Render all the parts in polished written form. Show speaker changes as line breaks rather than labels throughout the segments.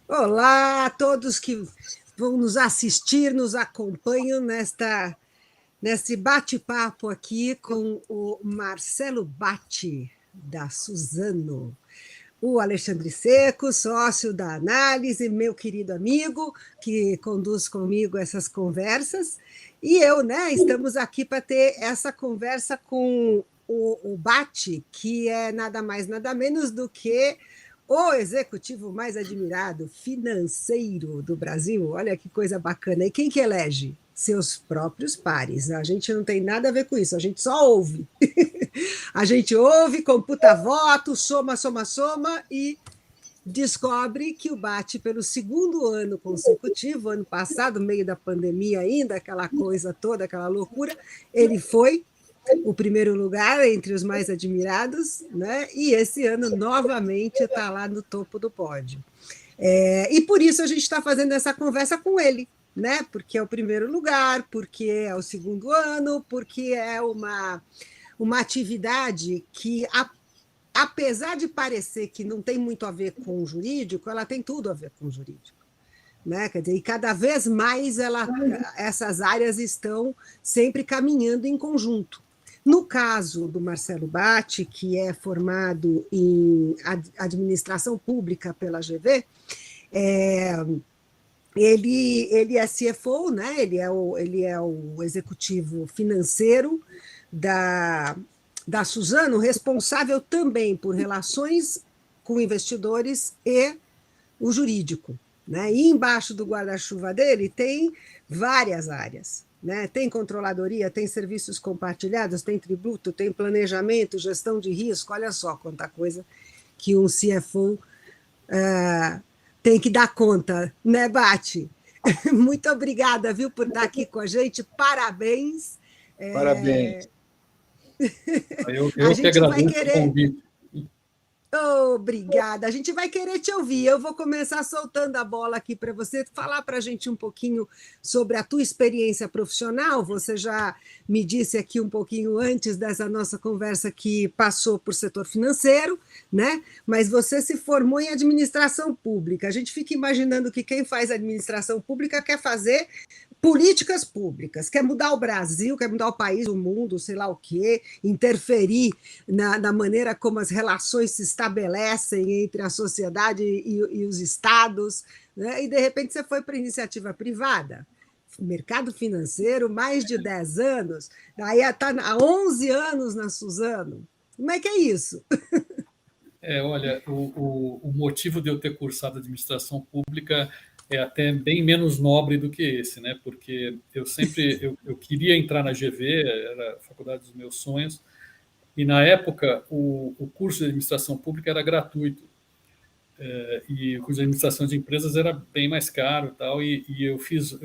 Olá a todos que vão nos assistir, nos acompanham nesse bate-papo aqui com o Marcelo Batti, da Suzano, o Alexandre Seco, sócio da Análise, meu querido amigo, que conduz comigo essas conversas, e eu, né, estamos aqui para ter essa conversa com o Batti, que é nada mais, nada menos do que o executivo mais admirado financeiro do Brasil. Olha que coisa bacana. E quem que elege? Seus próprios pares. A gente não tem nada a ver com isso, a gente só ouve. A gente ouve, computa voto, soma, soma, soma e descobre que o Batti, pelo segundo ano consecutivo, ano passado, meio da pandemia ainda, aquela coisa toda, aquela loucura, ele foi o primeiro lugar entre os mais admirados, né? E esse ano novamente está lá no topo do pódio. E por isso a gente está fazendo essa conversa com ele, né? Porque é o primeiro lugar, porque é o segundo ano, porque é uma atividade que, apesar de parecer que não tem muito a ver com o jurídico, ela tem tudo a ver com o jurídico. Né? Quer dizer, e cada vez mais essas áreas estão sempre caminhando em conjunto. No caso do Marcelo Batti, que é formado em administração pública pela GV, ele é CFO, né? Ele é o executivo financeiro da Suzano, responsável também por relações com investidores e o jurídico. Né? E embaixo do guarda-chuva dele tem várias áreas. Né? Tem controladoria, tem serviços compartilhados, tem tributo, tem planejamento, gestão de risco. Olha só quanta coisa que um CFO tem que dar conta, né, Batti? Muito obrigada, viu, por estar aqui com a gente. Parabéns.
Parabéns.
A
Eu que
gente vai
agradeço o
querer.
convite.
Obrigada. A gente vai querer te ouvir. Eu vou começar soltando a bola aqui para você falar para a gente um pouquinho sobre a tua experiência profissional. Você já me disse aqui um pouquinho antes dessa nossa conversa que passou por setor financeiro, né? Mas você se formou em administração pública. A gente fica imaginando que quem faz administração pública quer fazer políticas públicas, quer mudar o Brasil, quer mudar o país, o mundo, sei lá o quê, interferir na maneira como as relações se estabelecem entre a sociedade e os estados, né? E de repente você foi para a iniciativa privada, mercado financeiro, mais de 10 anos, daí está há 11 anos na Suzano. Como é que é isso?
Olha, o motivo de eu ter cursado administração pública é até bem menos nobre do que esse, né? Porque eu queria entrar na GV, era a faculdade dos meus sonhos, e na época o curso de administração pública era gratuito. E o curso de administração de empresas era bem mais caro e tal, e eu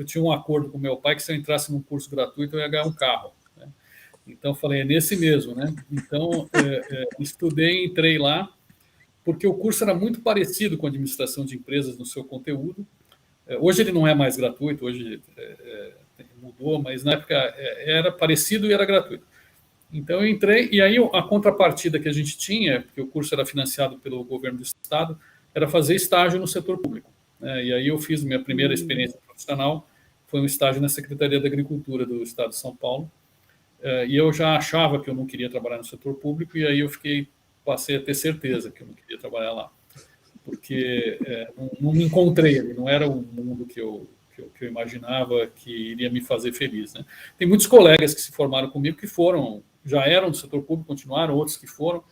tinha um acordo com meu pai que se eu entrasse num curso gratuito eu ia ganhar um carro, né? Então falei, é nesse mesmo, né? Então estudei, entrei lá, porque o curso era muito parecido com a administração de empresas no seu conteúdo. Hoje ele não é mais gratuito, hoje mudou, mas na época era parecido e era gratuito. Então eu entrei, e aí a contrapartida que a gente tinha, porque o curso era financiado pelo governo do estado, era fazer estágio no setor público. E aí eu fiz minha primeira experiência profissional, foi um estágio na Secretaria da Agricultura do estado de São Paulo, e eu já achava que eu não queria trabalhar no setor público, e aí passei a ter certeza que eu não queria trabalhar lá, porque não me encontrei ali, não era o mundo que eu imaginava que iria me fazer feliz, né? Tem muitos colegas que se formaram comigo que já eram do setor público, continuaram, outros que foram,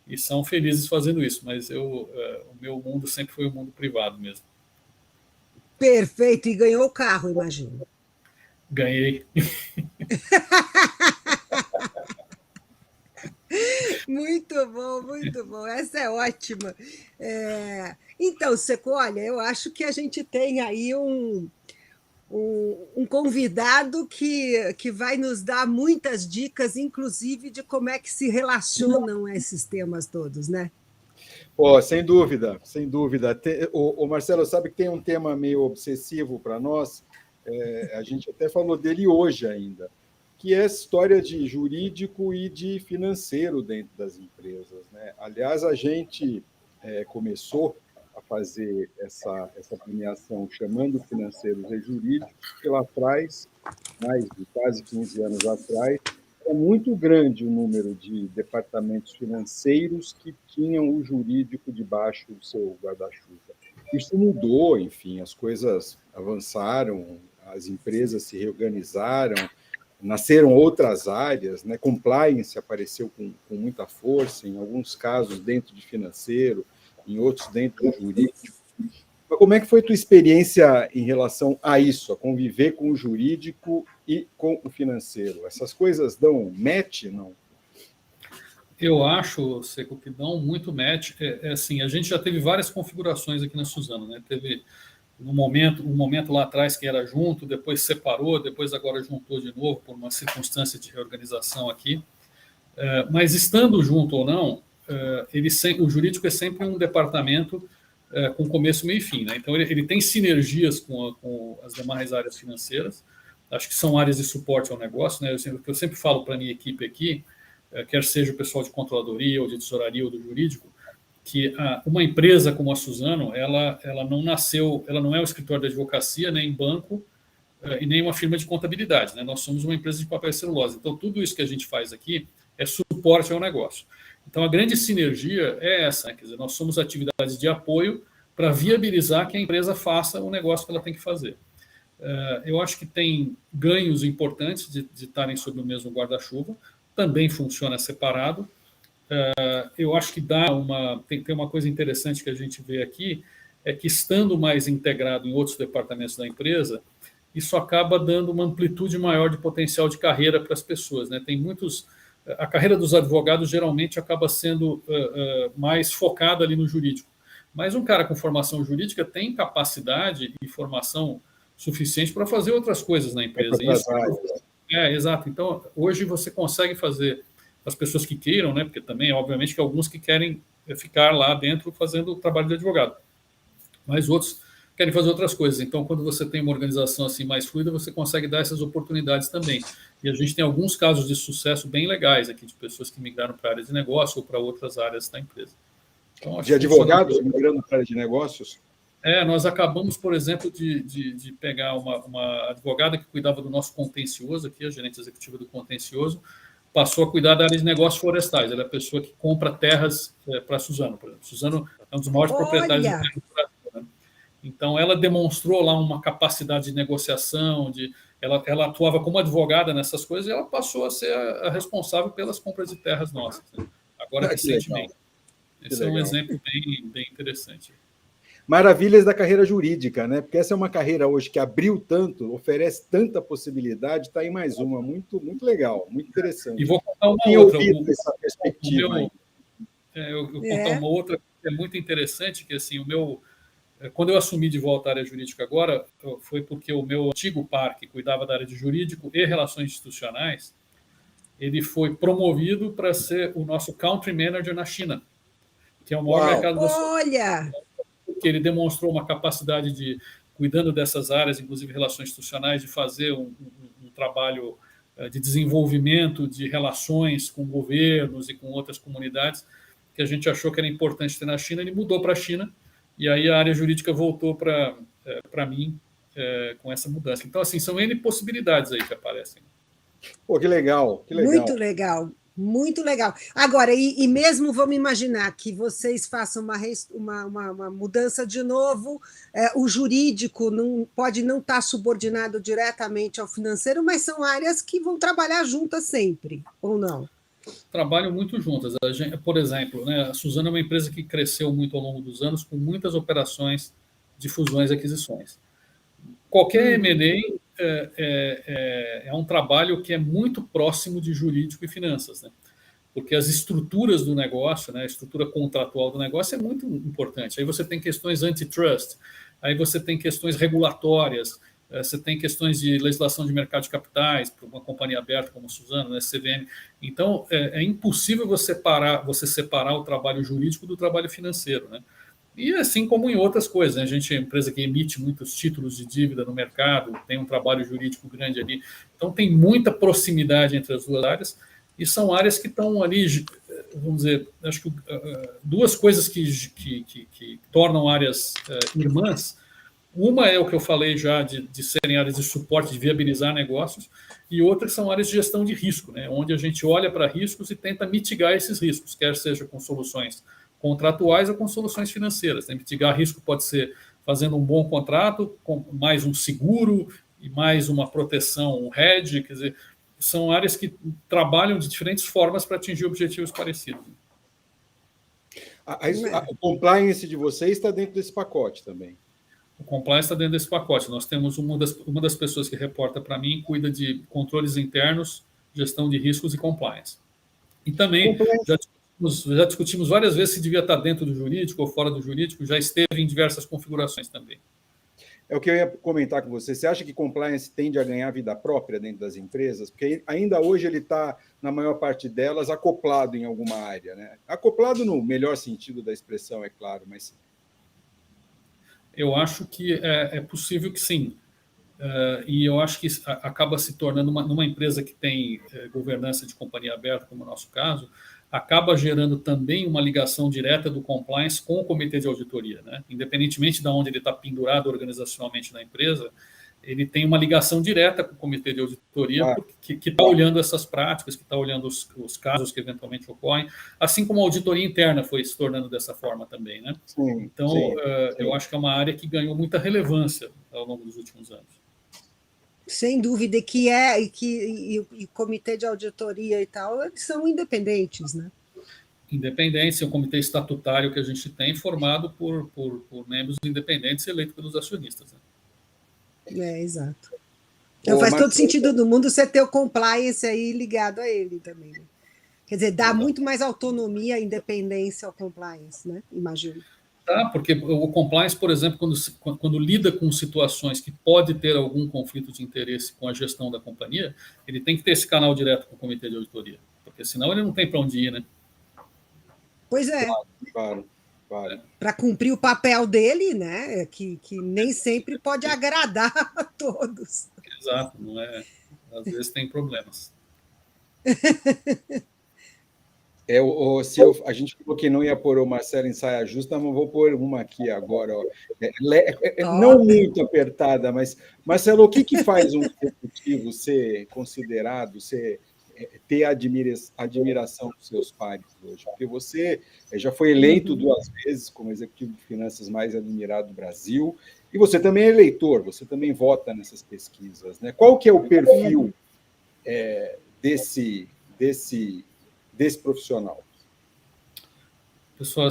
e são felizes fazendo isso, mas o meu mundo sempre foi o mundo privado mesmo.
Perfeito, e ganhou o carro, imagino.
Ganhei.
Muito bom, essa é ótima. Então, Seco, olha, eu acho que a gente tem aí um convidado que vai nos dar muitas dicas, inclusive de como é que se relacionam esses temas todos, né?
Oh, sem dúvida, sem dúvida. O Marcelo sabe que tem um tema meio obsessivo para nós, a gente até falou dele hoje ainda, que é a história de jurídico e de financeiro dentro das empresas, né? Aliás, a gente começou a fazer essa premiação chamando financeiros e jurídicos, porque lá atrás, mais de quase 15 anos atrás, é muito grande o número de departamentos financeiros que tinham o jurídico debaixo do seu guarda-chuva. Isso mudou, enfim, as coisas avançaram, as empresas se reorganizaram, nasceram outras áreas, né? Compliance apareceu com muita força, em alguns casos dentro de financeiro, em outros dentro do jurídico. Mas como é que foi a tua experiência em relação a isso, a conviver com o jurídico e com o financeiro? Essas coisas dão match, não?
Eu acho, Seco, que dão muito match. Assim, a gente já teve várias configurações aqui na Suzano, né? Teve um momento lá atrás que era junto, depois separou, depois agora juntou de novo por uma circunstância de reorganização aqui. Mas estando junto ou não, o jurídico é sempre um departamento com começo, meio e fim, né? Então ele tem sinergias com as demais áreas financeiras. Acho que são áreas de suporte ao negócio, né? Eu sempre falo para a minha equipe aqui, quer seja o pessoal de controladoria ou de tesouraria ou do jurídico, que uma empresa como a Suzano, ela não nasceu, ela não é um escritório de advocacia, nem banco, e nem uma firma de contabilidade, né? Nós somos uma empresa de papel e celulose. Então, tudo isso que a gente faz aqui é suporte ao negócio. Então, a grande sinergia é essa, né? Quer dizer, nós somos atividades de apoio para viabilizar que a empresa faça o negócio que ela tem que fazer. Eu acho que tem ganhos importantes de estarem sob o mesmo guarda-chuva, também funciona separado. Eu acho que tem uma coisa interessante que a gente vê aqui, é que estando mais integrado em outros departamentos da empresa, isso acaba dando uma amplitude maior de potencial de carreira para as pessoas, né? A carreira dos advogados geralmente acaba sendo mais focada ali no jurídico. Mas um cara com formação jurídica tem capacidade e formação suficiente para fazer outras coisas na empresa. Exato. Então, hoje você consegue fazer, as pessoas que queiram, né? Porque também, obviamente, que alguns que querem ficar lá dentro fazendo o trabalho de advogado, mas outros querem fazer outras coisas. Então, quando você tem uma organização assim mais fluida, você consegue dar essas oportunidades também. E a gente tem alguns casos de sucesso bem legais aqui, de pessoas que migraram para a área de negócio ou para outras áreas da empresa. Então,
de advogados migrando para a área de negócios?
Nós acabamos, por exemplo, de pegar uma advogada que cuidava do nosso contencioso aqui, a gerente executiva do contencioso, passou a cuidar da área de negócios florestais. Ela é a pessoa que compra terras para a Suzano, por exemplo. Suzano é um dos maiores proprietários de terras do Brasil, né? Então, ela demonstrou lá uma capacidade de negociação, ela atuava como advogada nessas coisas e ela passou a ser a responsável pelas compras de terras nossas, né? Agora, recentemente. Esse é um exemplo bem interessante.
Maravilhas da carreira jurídica, né? Porque essa é uma carreira hoje que abriu tanto, oferece tanta possibilidade, está aí mais uma, muito, muito legal, muito interessante.
E vou contar uma outra. Essa perspectiva. Eu contar uma outra que é muito interessante, que assim, quando eu assumi de volta a área jurídica agora, foi porque o meu antigo par, que cuidava da área de jurídico e relações institucionais, ele foi promovido para ser o nosso country manager na China, que é o maior mercado da
Olha!
Que ele demonstrou uma capacidade de, cuidando dessas áreas, inclusive relações institucionais, de fazer um trabalho de desenvolvimento de relações com governos e com outras comunidades, que a gente achou que era importante ter na China. Ele mudou para a China, e aí a área jurídica voltou para mim com essa mudança. Então, assim, são N possibilidades aí que aparecem.
Pô, que legal, que legal.
Muito legal. Muito legal. Agora, e mesmo vamos imaginar que vocês façam uma mudança de novo, o jurídico pode não estar subordinado diretamente ao financeiro, mas são áreas que vão trabalhar juntas sempre, ou não?
Trabalham muito juntas. Por exemplo, né, a Suzano é uma empresa que cresceu muito ao longo dos anos, com muitas operações de fusões e aquisições. Qualquer M&A é um trabalho que é muito próximo de jurídico e finanças, né? Porque as estruturas do negócio, né, a estrutura contratual do negócio é muito importante. Aí você tem questões antitrust, aí você tem questões regulatórias, você tem questões de legislação de mercado de capitais, para uma companhia aberta como a Suzano, né, CVM. Então, é impossível você separar o trabalho jurídico do trabalho financeiro, né? E assim como em outras coisas, né? A gente é uma empresa que emite muitos títulos de dívida no mercado, tem um trabalho jurídico grande ali. Então, tem muita proximidade entre as duas áreas. E são áreas que estão ali, vamos dizer, acho que duas coisas que tornam áreas irmãs. Uma é o que eu falei já de serem áreas de suporte, de viabilizar negócios, e outras são áreas de gestão de risco, né, onde a gente olha para riscos e tenta mitigar esses riscos, quer seja com soluções contratuais ou com soluções financeiras. Né? Mitigar risco pode ser fazendo um bom contrato, com mais um seguro e mais uma proteção, um hedge, quer dizer, são áreas que trabalham de diferentes formas para atingir objetivos parecidos.
O compliance de vocês está dentro desse pacote também.
O compliance está dentro desse pacote. Nós temos uma das pessoas que reporta para mim, cuida de controles internos, gestão de riscos e compliance. E também já discutimos várias vezes se devia estar dentro do jurídico ou fora do jurídico, já esteve em diversas configurações também.
É o que eu ia comentar com você. Você acha que compliance tende a ganhar vida própria dentro das empresas? Porque ainda hoje ele está, na maior parte delas, acoplado em alguma área, né? Acoplado no melhor sentido da expressão, é claro, mas...
Eu acho que é possível que sim. E eu acho que acaba se tornando, numa empresa que tem governança de companhia aberta, como é o nosso caso, acaba gerando também uma ligação direta do compliance com o comitê de auditoria. Né? Independentemente de onde ele está pendurado organizacionalmente na empresa, ele tem uma ligação direta com o comitê de auditoria, que está olhando essas práticas, que está olhando os casos que eventualmente ocorrem, assim como a auditoria interna foi se tornando dessa forma também. Né?
Sim,
então,
sim.
Eu acho que é uma área que ganhou muita relevância ao longo dos últimos anos.
Sem dúvida, e o comitê de auditoria e tal, eles são independentes, né?
Independência, é um comitê estatutário que a gente tem, formado por membros independentes eleitos pelos acionistas. Né?
Exato. Então faz todo sentido do mundo você ter o compliance aí ligado a ele também. Né? Quer dizer, dá muito mais autonomia, independência ao compliance, né? Imagino.
Tá, porque o compliance, por exemplo, quando lida com situações que pode ter algum conflito de interesse com a gestão da companhia, ele tem que ter esse canal direto com o comitê de auditoria, porque senão ele não tem para onde ir, né?
Pois é.
Claro.
Para cumprir o papel dele, né? Que nem sempre pode agradar a todos.
Exato, não é? Às vezes tem problemas.
A gente falou que não ia pôr o Marcelo em saia justa, mas vou pôr uma aqui agora. Ó. Não muito apertada, mas, Marcelo, o que faz um executivo ser considerado, ter admiração dos seus pares hoje? Porque você já foi eleito 2 vezes como executivo de finanças mais admirado do Brasil, e você também é eleitor, você também vota nessas pesquisas. Né? Qual que é o perfil desse profissional?
Pessoal,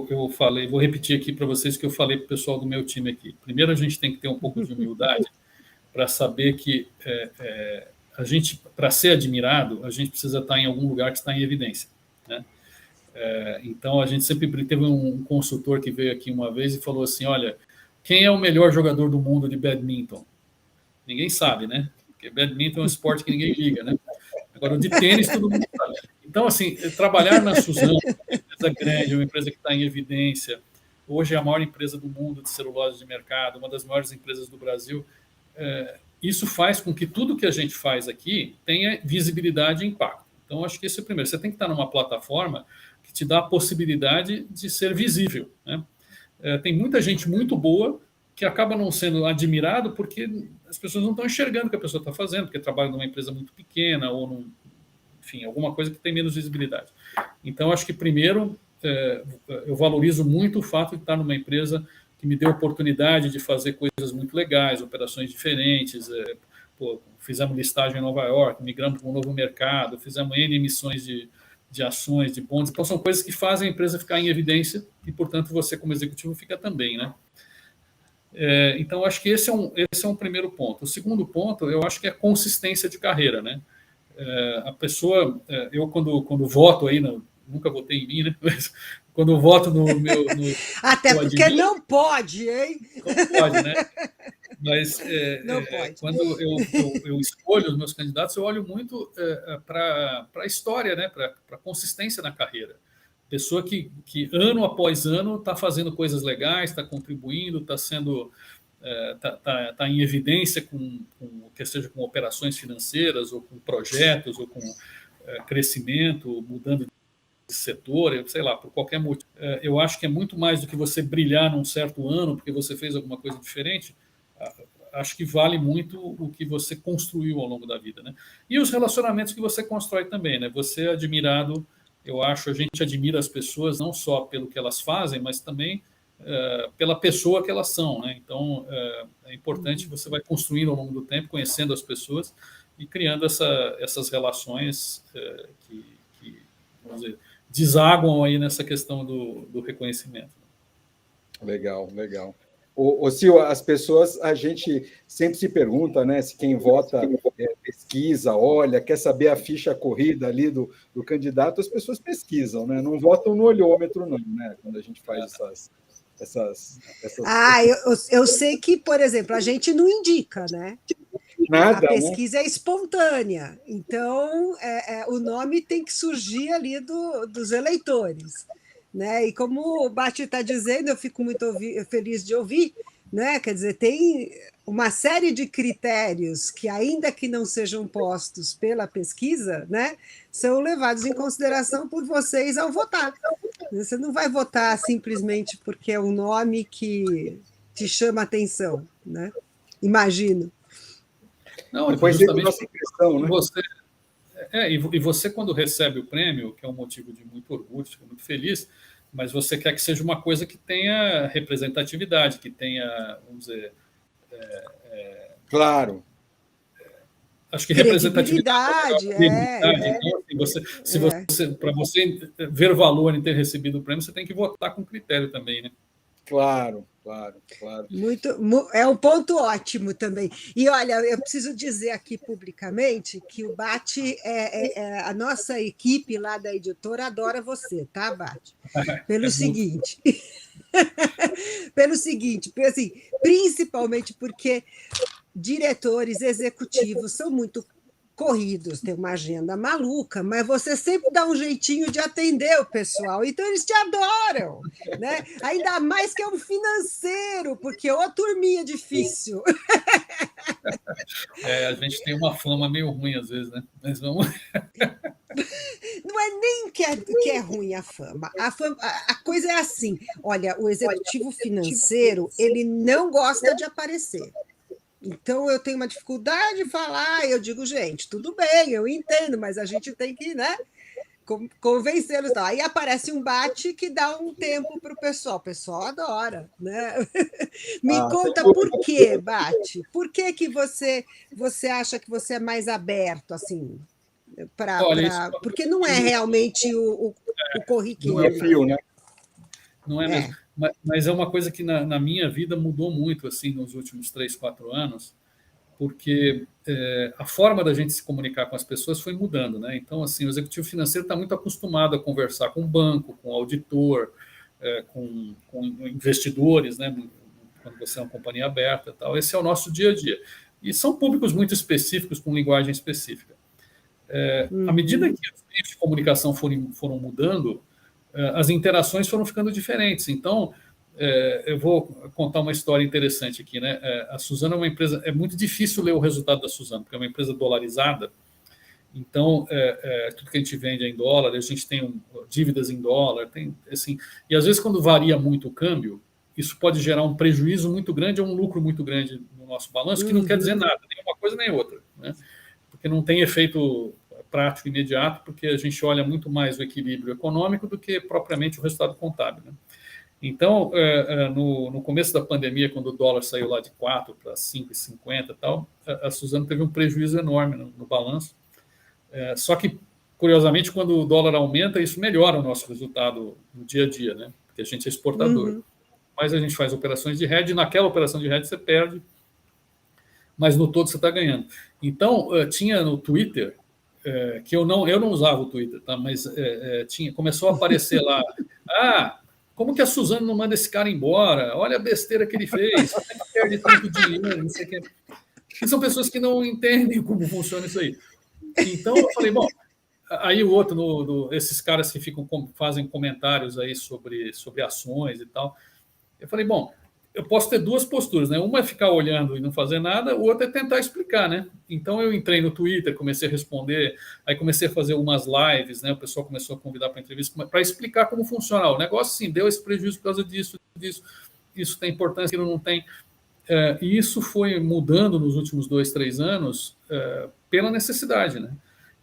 eu falei, vou repetir aqui para vocês o que eu falei para o pessoal do meu time aqui. Primeiro, a gente tem que ter um pouco de humildade para saber que a gente, para ser admirado, a gente precisa estar em algum lugar que está em evidência. Né? Então, a gente sempre teve um consultor que veio aqui uma vez e falou assim, olha, quem é o melhor jogador do mundo de badminton? Ninguém sabe, né? Porque badminton é um esporte que ninguém liga, né? Agora, o de tênis, todo mundo sabe. Então, assim, trabalhar na Suzano, uma empresa grande, uma empresa que está em evidência, hoje é a maior empresa do mundo de celulose de mercado, uma das maiores empresas do Brasil, isso faz com que tudo que a gente faz aqui tenha visibilidade e impacto. Então, acho que esse é o primeiro. Você tem que estar numa plataforma que te dá a possibilidade de ser visível. Né? Tem muita gente muito boa que acaba não sendo admirado porque as pessoas não estão enxergando o que a pessoa está fazendo, porque trabalha numa empresa muito pequena ou, enfim, alguma coisa que tem menos visibilidade. Então, acho que, primeiro, eu valorizo muito o fato de estar numa empresa que me deu a oportunidade de fazer coisas muito legais, operações diferentes. Fizemos listagem em Nova York, migramos para um novo mercado, fizemos N emissões de ações, de bonds. Então, são coisas que fazem a empresa ficar em evidência e, portanto, você, como executivo, fica também, né? Então, acho que esse é um primeiro ponto. O segundo ponto, eu acho que é a consistência de carreira, né? A pessoa, eu quando voto aí, nunca votei em mim, né? Mas quando eu voto no meu...
Até porque não pode, hein?
Não pode, né? Mas
não pode.
Quando eu escolho os meus candidatos, eu olho muito para a história, né? Para a consistência na carreira. Pessoa que ano após ano está fazendo coisas legais, está contribuindo, está sendo tá em evidência quer seja com operações financeiras ou com projetos ou com crescimento, mudando de setor, sei lá, por qualquer motivo. Eu acho que é muito mais do que você brilhar num certo ano porque você fez alguma coisa diferente. Acho que vale muito o que você construiu ao longo da vida, né? E os relacionamentos que você constrói também, né? Você é admirado, eu acho, a gente admira as pessoas não só pelo que elas fazem, mas também pela pessoa que elas são, né? Então, é importante, você vai construindo ao longo do tempo, conhecendo as pessoas e criando essas relações que, vamos dizer, desaguam aí nessa questão do reconhecimento.
Legal, legal. Sil, as pessoas, a gente sempre se pergunta, né, se quem vota pesquisa, olha, quer saber a ficha corrida ali do candidato, as pessoas pesquisam, né? Não votam no olhômetro, não, né? Quando a gente faz essas...
Eu sei que, por exemplo, a gente não indica, né?
Nada,
a pesquisa é espontânea, então o nome tem que surgir ali dos eleitores. Né? E como o Bati está dizendo, eu fico muito feliz de ouvir, né? Quer dizer, tem uma série de critérios que, ainda que não sejam postos pela pesquisa, né, são levados em consideração por vocês ao votar. Você não vai votar simplesmente porque é um nome que te chama a atenção, né? Imagino.
Não,
depois
justamente
nossa impressão, né?
E você, quando recebe o prêmio, que é um motivo de muito orgulho, fica muito feliz, mas você quer que seja uma coisa que tenha representatividade, que tenha, vamos dizer...
Claro.
Acho que representatividade. Então, assim, para você ver valor em ter recebido o prêmio, você tem que votar com critério também, né?
Claro.
É um ponto ótimo também. E olha, eu preciso dizer aqui publicamente que o Bati, a nossa equipe lá da editora adora você, tá, Bati? Pelo seguinte, assim, principalmente porque diretores executivos são muito corridos, tem uma agenda maluca, mas você sempre dá um jeitinho de atender o pessoal, então eles te adoram, né? Ainda mais que é um financeiro, porque é uma turminha difícil.
A gente tem uma fama meio ruim às vezes, né? Mas vamos...
Não é nem que é ruim a fama. A coisa é assim, olha, o executivo financeiro, ele não gosta de aparecer. Então, eu tenho uma dificuldade de falar, eu digo, gente, tudo bem, eu entendo, mas a gente tem que, né, convencê-los. Aí aparece um Bati que dá um tempo para o pessoal adora. Né? Me conta por quê, Bati? Por que você acha que você é mais aberto, assim, porque não é realmente o corriqueiro.
Não é fio, né?
Não é mesmo. Mas é uma coisa que na minha vida mudou muito assim nos últimos 3, 4 anos, porque a forma da gente se comunicar com as pessoas foi mudando, né? Então, assim, o executivo financeiro está muito acostumado a conversar com o banco, com o auditor, com investidores, né? Quando você é uma companhia aberta, tal. Esse é o nosso dia a dia. E são públicos muito específicos, com linguagem específica. À medida que os meios de comunicação foram mudando, as interações foram ficando diferentes. Então, eu vou contar uma história interessante aqui, né? A Suzano é uma empresa, é muito difícil ler o resultado da Suzano, porque é uma empresa dolarizada. Então, tudo que a gente vende é em dólar, a gente tem dívidas em dólar, tem assim, e às vezes quando varia muito o câmbio, isso pode gerar um prejuízo muito grande ou um lucro muito grande no nosso balanço, que não quer dizer nada, nem uma coisa nem outra, né? Porque não tem efeito prático imediato, porque a gente olha muito mais o equilíbrio econômico do que propriamente o resultado contábil, né? Então, no começo da pandemia, quando o dólar saiu lá de 4 para 5,50 e tal, a Suzano teve um prejuízo enorme no balanço. Só que, curiosamente, quando o dólar aumenta, isso melhora o nosso resultado no dia a dia, né? Porque a gente é exportador. Mas a gente faz operações de hedge, e naquela operação de hedge você perde, mas no todo você está ganhando. Então, tinha no Twitter, que eu não usava o Twitter, tá? Mas começou a aparecer lá, como que a Suzano não manda esse cara embora? Olha a besteira que ele fez, como é que perde tanto dinheiro, não sei o quê. E são pessoas que não entendem como funciona isso aí. Então eu falei, bom, aí o outro, esses caras que fazem comentários aí sobre ações e tal, eu falei, bom, eu posso ter duas posturas, né? Uma é ficar olhando e não fazer nada, o outro é tentar explicar, né? Então eu entrei no Twitter, comecei a responder, aí comecei a fazer umas lives, né? O pessoal começou a convidar para entrevista para explicar como funciona. O negócio, sim, deu esse prejuízo por causa disso, isso tem importância, aquilo não tem. E isso foi mudando nos últimos 2, 3 anos pela necessidade, né?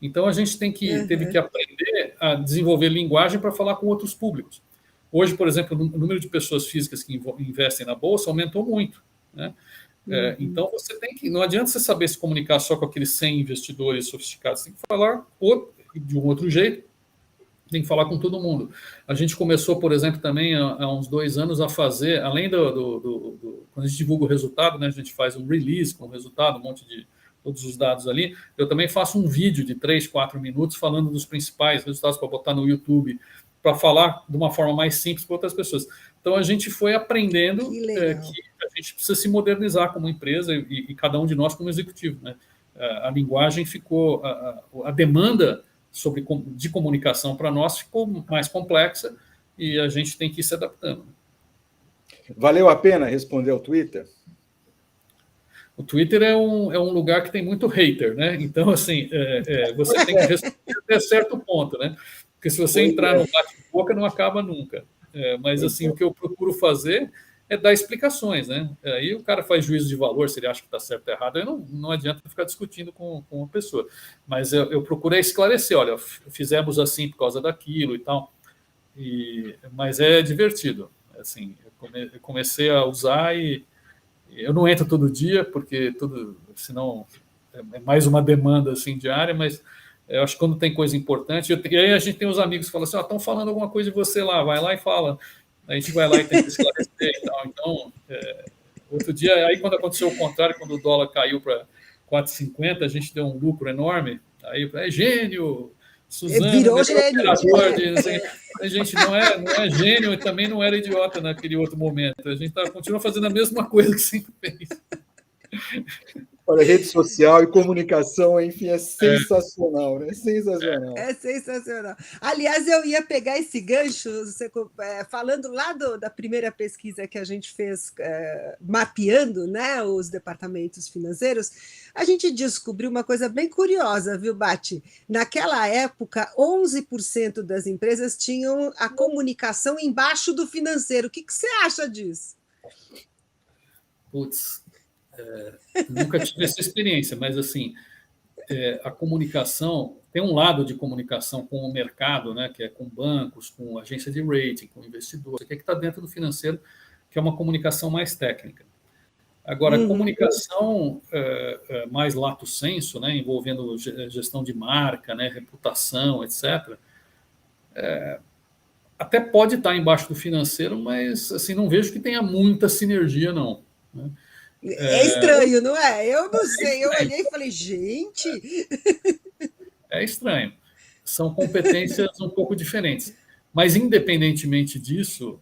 Então a gente teve que aprender a desenvolver linguagem para falar com outros públicos. Hoje, por exemplo, o número de pessoas físicas que investem na Bolsa aumentou muito, né? Então, não adianta você saber se comunicar só com aqueles 100 investidores sofisticados, você tem que falar de um outro jeito, tem que falar com todo mundo. A gente começou, por exemplo, também há uns 2 anos a fazer, além quando a gente divulga o resultado, né, a gente faz um release com o resultado, um monte de todos os dados ali, eu também faço um vídeo de 3, 4 minutos falando dos principais resultados para botar no YouTube, para falar de uma forma mais simples para outras pessoas. Então, a gente foi aprendendo que a gente precisa se modernizar como empresa e cada um de nós como executivo, né? A linguagem ficou... A demanda de comunicação para nós ficou mais complexa e a gente tem que ir se adaptando.
Valeu a pena responder ao Twitter?
O Twitter é um lugar que tem muito hater, né? Então, assim, você tem que responder até certo ponto, né? Porque se você entrar no bate-boca, não acaba nunca. Mas, assim, o que eu procuro fazer é dar explicações, né? Aí o cara faz juízo de valor, se ele acha que está certo ou errado, aí não adianta ficar discutindo com uma pessoa. Mas eu procurei esclarecer, olha, fizemos assim por causa daquilo e tal. Mas é divertido. Assim, eu comecei a usar e eu não entro todo dia, porque senão é mais uma demanda assim, diária, mas eu acho que quando tem coisa importante... E aí a gente tem os amigos que falam assim, estão falando alguma coisa de você lá, vai lá e fala. A gente vai lá e tenta esclarecer e tal. Então, outro dia, aí quando aconteceu o contrário, quando o dólar caiu para 4,50, a gente deu um lucro enorme. Aí, gênio, Suzana...
Virou gênio.
A gente não é gênio e também não era idiota naquele outro momento. A gente continua fazendo a mesma coisa que sempre fez.
Olha, rede social e comunicação, enfim, é sensacional, né? Sensacional.
É sensacional. Aliás, eu ia pegar esse gancho, falando lá da primeira pesquisa que a gente fez, mapeando, né, os departamentos financeiros, a gente descobriu uma coisa bem curiosa, viu, Bati? Naquela época, 11% das empresas tinham a comunicação embaixo do financeiro. O que você acha disso?
Putz... nunca tive essa experiência, mas assim, a comunicação, tem um lado de comunicação com o mercado, né, que é com bancos, com agência de rating, com investidores, que está dentro do financeiro, que é uma comunicação mais técnica. Agora, a comunicação mais lato sensu, né, envolvendo gestão de marca, né, reputação, etc., até pode estar embaixo do financeiro, mas assim, não vejo que tenha muita sinergia, não, né?
É estranho, não é? Eu não sei. Eu olhei e falei, gente...
É estranho. São competências um pouco diferentes. Mas, independentemente disso,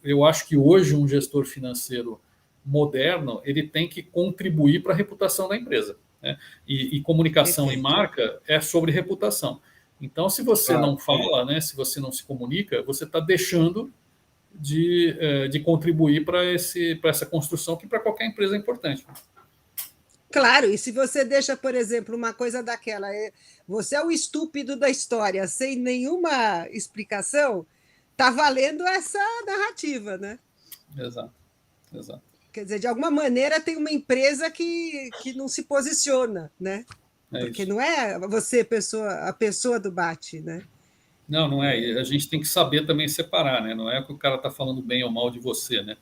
eu acho que hoje um gestor financeiro moderno ele tem que contribuir para a reputação da empresa, né? E comunicação e marca é sobre reputação. Então, se você não fala, né, se você não se comunica, você está deixando de contribuir para essa construção que para qualquer empresa é importante.
Claro, e se você deixa, por exemplo, uma coisa daquela, você é o estúpido da história, sem nenhuma explicação, está valendo essa narrativa, né?
Exato.
Quer dizer, de alguma maneira tem uma empresa que não se posiciona, né? Porque
isso.
Não é você a pessoa do Bati, né?
Não é. A gente tem que saber também separar, né? Não é que o cara está falando bem ou mal de você, né?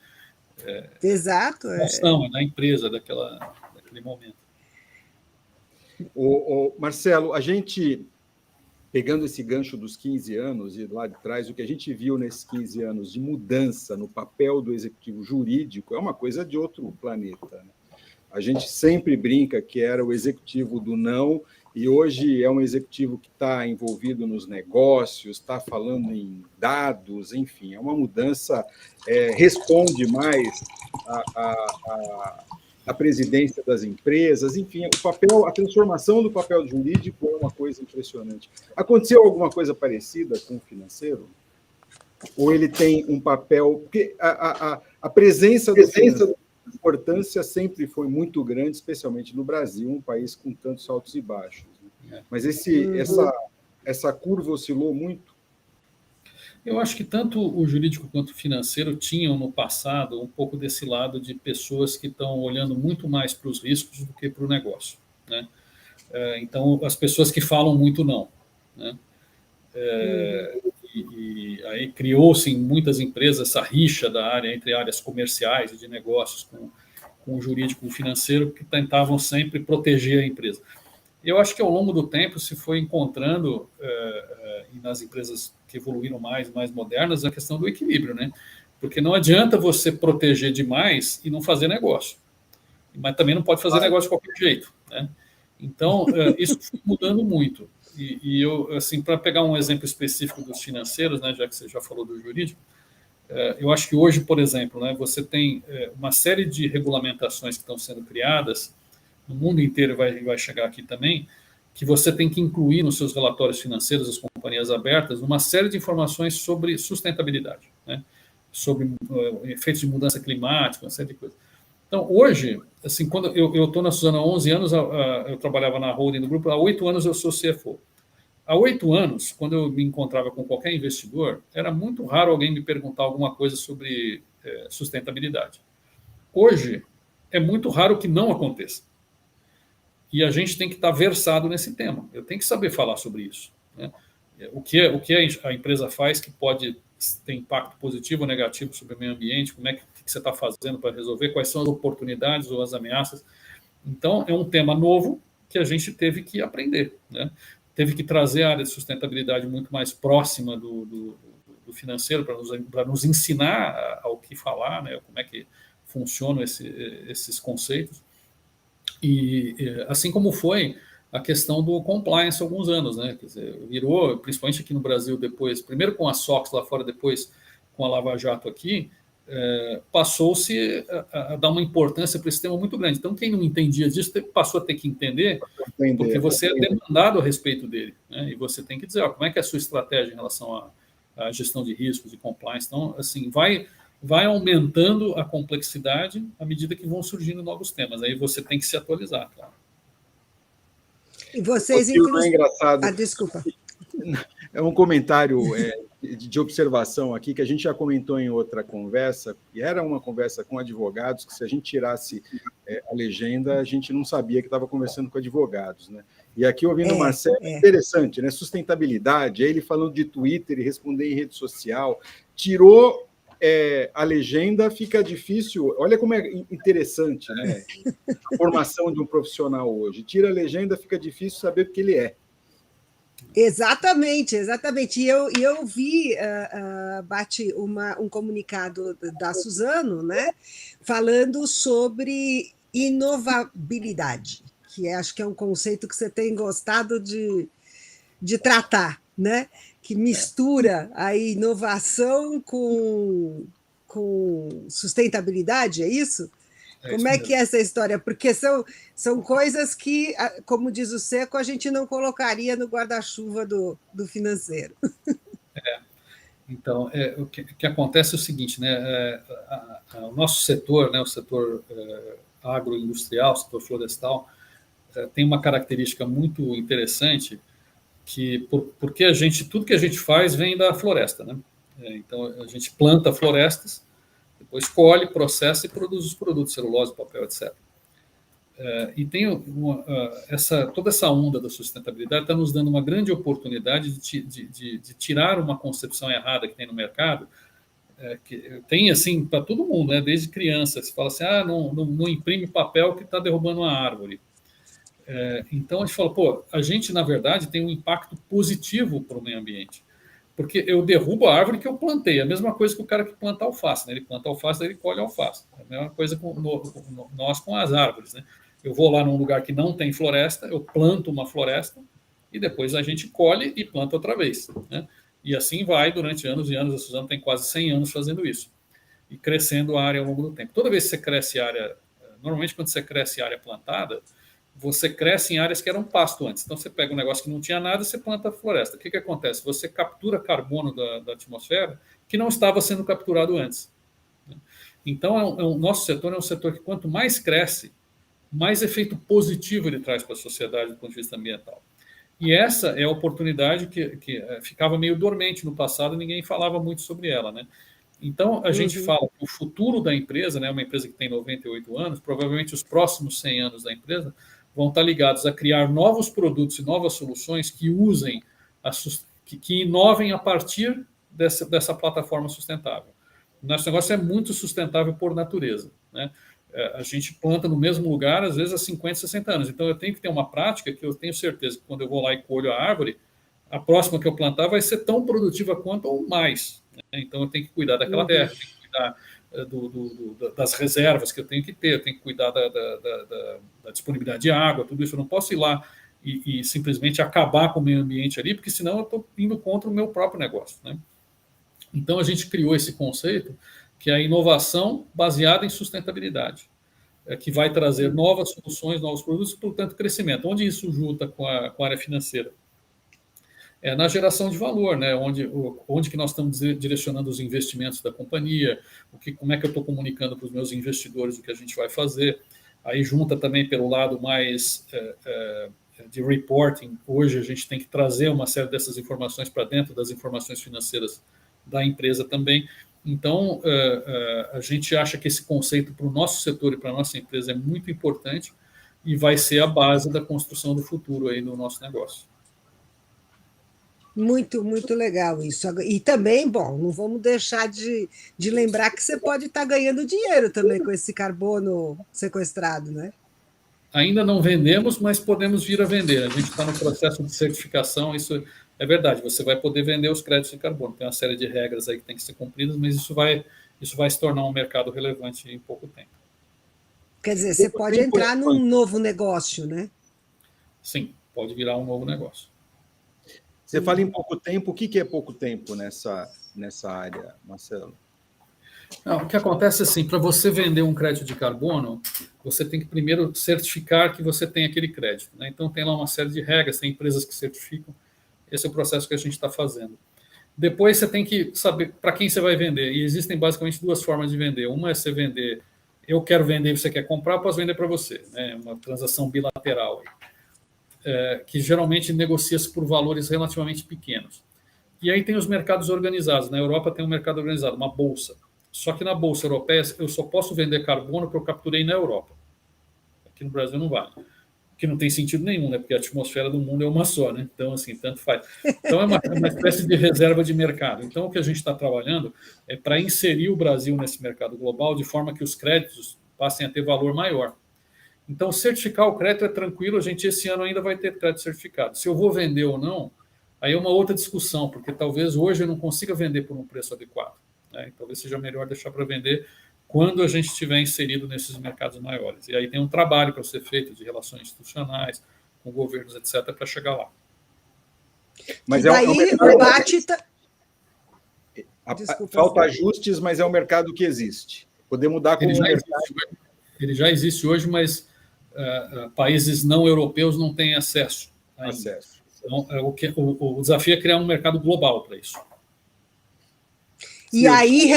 Exato.
É da empresa, daquele momento.
Marcelo, a gente, pegando esse gancho dos 15 anos e lá de trás, o que a gente viu nesses 15 anos de mudança no papel do executivo jurídico é uma coisa de outro planeta, né? A gente sempre brinca que era o executivo do não, e hoje é um executivo que está envolvido nos negócios, está falando em dados, enfim, é uma mudança, responde mais à presidência das empresas, enfim, a transformação do papel jurídico é uma coisa impressionante. Aconteceu alguma coisa parecida com o financeiro? Ou ele tem um papel... Porque A presença do financeiro, a importância sempre foi muito grande, especialmente no Brasil, um país com tantos altos e baixos. Né? Mas essa curva oscilou muito.
Eu acho que tanto o jurídico quanto o financeiro tinham no passado um pouco desse lado de pessoas que estão olhando muito mais para os riscos do que para o negócio, né? Então, as pessoas que falam muito não, né? E aí criou-se em muitas empresas essa rixa da área entre áreas comerciais e de negócios com o jurídico e o financeiro, que tentavam sempre proteger a empresa. Eu acho que ao longo do tempo se foi encontrando, e nas empresas que evoluíram mais modernas, a questão do equilíbrio, né? Porque não adianta você proteger demais e não fazer negócio. Mas também não pode fazer negócio de qualquer jeito, né? Então, isso foi mudando muito. E eu, assim, para pegar um exemplo específico dos financeiros, né, já que você já falou do jurídico, eu acho que hoje, por exemplo, né, você tem uma série de regulamentações que estão sendo criadas, no mundo inteiro vai chegar aqui também, que você tem que incluir nos seus relatórios financeiros das companhias abertas uma série de informações sobre sustentabilidade, né, sobre efeitos de mudança climática, uma série de coisas. Então, hoje, assim, quando eu estou na Suzano há 11 anos, eu trabalhava na holding do grupo, há 8 anos eu sou CFO. Há 8 anos, quando eu me encontrava com qualquer investidor, era muito raro alguém me perguntar alguma coisa sobre sustentabilidade. Hoje, é muito raro que não aconteça. E a gente tem que estar versado nesse tema. Eu tenho que saber falar sobre isso, né? O que a empresa faz que pode ter impacto positivo ou negativo sobre o meio ambiente, como é que você está fazendo para resolver, quais são as oportunidades ou as ameaças. Então, é um tema novo que a gente teve que aprender, né? Teve que trazer a área de sustentabilidade muito mais próxima do financeiro para nos ensinar ao que falar, né? Como é que funcionam esses conceitos. E assim como foi a questão do compliance há alguns anos, né? Quer dizer, virou, principalmente aqui no Brasil, depois, primeiro com a SOX lá fora, depois com a Lava Jato aqui, passou-se a dar uma importância para esse tema muito grande. Então, quem não entendia disso passou a ter que entender, porque você é demandado a respeito dele, né? E você tem que dizer, como é que é a sua estratégia em relação à gestão de riscos e compliance. Então, assim, vai aumentando a complexidade à medida que vão surgindo novos temas. Aí você tem que se atualizar, claro.
E vocês, inclusive...
É engraçado.
Desculpa.
É um comentário de observação aqui, que a gente já comentou em outra conversa, e era uma conversa com advogados, que se a gente tirasse a legenda, a gente não sabia que estava conversando com advogados, né? E aqui, ouvindo o Marcelo, é interessante, né? Sustentabilidade, aí ele falando de Twitter e responder em rede social, tirou a legenda, fica difícil. Olha como é interessante, né? A formação de um profissional hoje. Tira a legenda, fica difícil saber o que ele é.
Exatamente, exatamente. E eu vi, Bati, um comunicado da Suzano, né, falando sobre inovabilidade, que acho que é um conceito que você tem gostado de tratar, né? Que mistura a inovação com sustentabilidade, é isso? Como é que é essa história? Porque são coisas que, como diz o Seco, a gente não colocaria no guarda-chuva do financeiro.
Então, o que acontece é o seguinte, né? O nosso setor, né, o setor agroindustrial, o setor florestal, tem uma característica muito interessante, porque tudo que a gente faz vem da floresta, né? Então, a gente planta florestas, depois colhe, processa e produz os produtos, celulose, papel, etc. E tem toda essa onda da sustentabilidade está nos dando uma grande oportunidade de tirar uma concepção errada que tem no mercado, que tem assim para todo mundo, né? Desde criança, se fala assim, não imprime papel que está derrubando uma árvore. Então a gente fala, a gente na verdade tem um impacto positivo para o meio ambiente. Porque eu derrubo a árvore que eu plantei. É a mesma coisa que o cara que planta alface, né? Ele planta alface, daí ele colhe alface. É a mesma coisa nós com as árvores, né? Eu vou lá num lugar que não tem floresta, eu planto uma floresta e depois a gente colhe e planta outra vez, né? E assim vai durante anos e anos. A Suzano tem quase 100 anos fazendo isso. E crescendo a área ao longo do tempo. Toda vez que você cresce área... Normalmente, quando você cresce área plantada, você cresce em áreas que eram pasto antes. Então, você pega um negócio que não tinha nada e você planta a floresta. O que acontece? Você captura carbono da atmosfera que não estava sendo capturado antes. Então, nosso setor é um setor que, quanto mais cresce, mais efeito positivo ele traz para a sociedade do ponto de vista ambiental. E essa é a oportunidade que ficava meio dormente no passado, ninguém falava muito sobre ela, né? Então, a gente fala que o futuro da empresa, né, uma empresa que tem 98 anos, provavelmente os próximos 100 anos da empresa vão estar ligados a criar novos produtos e novas soluções que usem, que inovem a partir dessa plataforma sustentável. Nosso negócio é muito sustentável por natureza, né? A gente planta no mesmo lugar, às vezes, há 50, 60 anos. Então, eu tenho que ter uma prática que eu tenho certeza que, quando eu vou lá e colho a árvore, a próxima que eu plantar vai ser tão produtiva quanto ou mais, né? Então, eu tenho que cuidar daquela terra, tenho que cuidar das reservas que eu tenho que ter, eu tenho que cuidar da disponibilidade de água, tudo isso. Eu não posso ir lá e simplesmente acabar com o meio ambiente ali, porque senão eu estou indo contra o meu próprio negócio, né? Então, a gente criou esse conceito, que é a inovação baseada em sustentabilidade, que vai trazer novas soluções, novos produtos e, portanto, crescimento. Onde isso junta com a área financeira? É na geração de valor, né? Onde que nós estamos direcionando os investimentos da companhia, como é que eu estou comunicando para os meus investidores o que a gente vai fazer. Aí junta também pelo lado mais de reporting. Hoje a gente tem que trazer uma série dessas informações para dentro das informações financeiras da empresa também. Então, a gente acha que esse conceito para o nosso setor e para a nossa empresa é muito importante e vai ser a base da construção do futuro aí no nosso negócio.
Muito, muito legal isso. E também, bom, não vamos deixar de lembrar que você pode estar ganhando dinheiro também com esse carbono sequestrado, né?
Ainda não vendemos, mas podemos vir a vender. A gente está no processo de certificação, isso é verdade. Você vai poder vender os créditos de carbono. Tem uma série de regras aí que tem que ser cumpridas, mas isso vai se tornar um mercado relevante em pouco tempo.
Quer dizer, você pode entrar num novo negócio, né?
Sim, pode virar um novo negócio.
Você fala em pouco tempo, o que é pouco tempo nessa área, Marcelo?
Não, o que acontece é assim, para você vender um crédito de carbono, você tem que primeiro certificar que você tem aquele crédito, né? Então tem lá uma série de regras, tem empresas que certificam, esse é o processo que a gente está fazendo. Depois você tem que saber para quem você vai vender, e existem basicamente duas formas de vender. Uma é você vender, eu quero vender e você quer comprar, eu posso vender para você, né? Uma transação bilateral, que geralmente negocia-se por valores relativamente pequenos. E aí tem os mercados organizados. Na Europa tem um mercado organizado, uma bolsa. Só que na bolsa europeia eu só posso vender carbono que eu capturei na Europa. Aqui no Brasil não vale. Que não tem sentido nenhum, né? Porque a atmosfera do mundo é uma só, né? Então, assim, tanto faz. Então, é uma espécie de reserva de mercado. Então, o que a gente está trabalhando é para inserir o Brasil nesse mercado global de forma que os créditos passem a ter valor maior. Então, certificar o crédito é tranquilo, a gente esse ano ainda vai ter crédito certificado. Se eu vou vender ou não, aí é uma outra discussão, porque talvez hoje eu não consiga vender por um preço adequado, né? Talvez seja melhor deixar para vender quando a gente estiver inserido nesses mercados maiores. E aí tem um trabalho para ser feito de relações institucionais, com governos, etc., para chegar lá.
Mas e daí o BAT...
Falta ajustes, mas é um mercado que existe. Poder mudar com o mercado.
Ele já existe hoje, mas países não europeus não têm acesso ainda. Então, o desafio é criar um mercado global para isso.
E aí,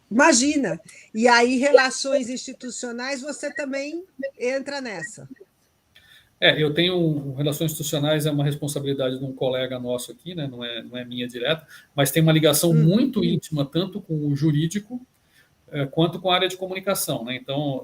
imagina, e aí relações institucionais, você também entra nessa.
Eu tenho relações institucionais, é uma responsabilidade de um colega nosso aqui, né? Não é minha direta, mas tem uma ligação muito íntima, tanto com o jurídico, quanto com a área de comunicação, né? Então,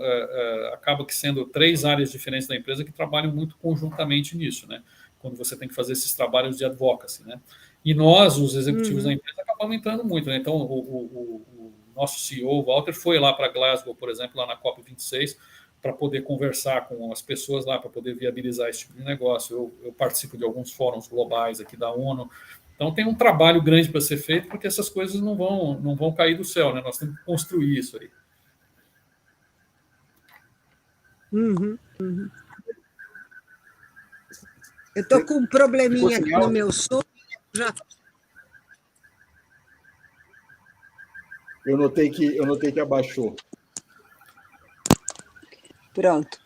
acaba que sendo 3 áreas diferentes da empresa que trabalham muito conjuntamente nisso, né? Quando você tem que fazer esses trabalhos de advocacy, né? E nós, os executivos da empresa, acabamos entrando muito, né? Então, o nosso CEO, o Walter, foi lá para Glasgow, por exemplo, lá na COP26, para poder conversar com as pessoas lá, para poder viabilizar esse tipo de negócio. Eu participo de alguns fóruns globais aqui da ONU. Então, tem um trabalho grande para ser feito, porque essas coisas não vão cair do céu, né? Nós temos que construir isso aí.
Eu estou com um probleminha aqui no meu som.
Eu notei que abaixou.
Pronto.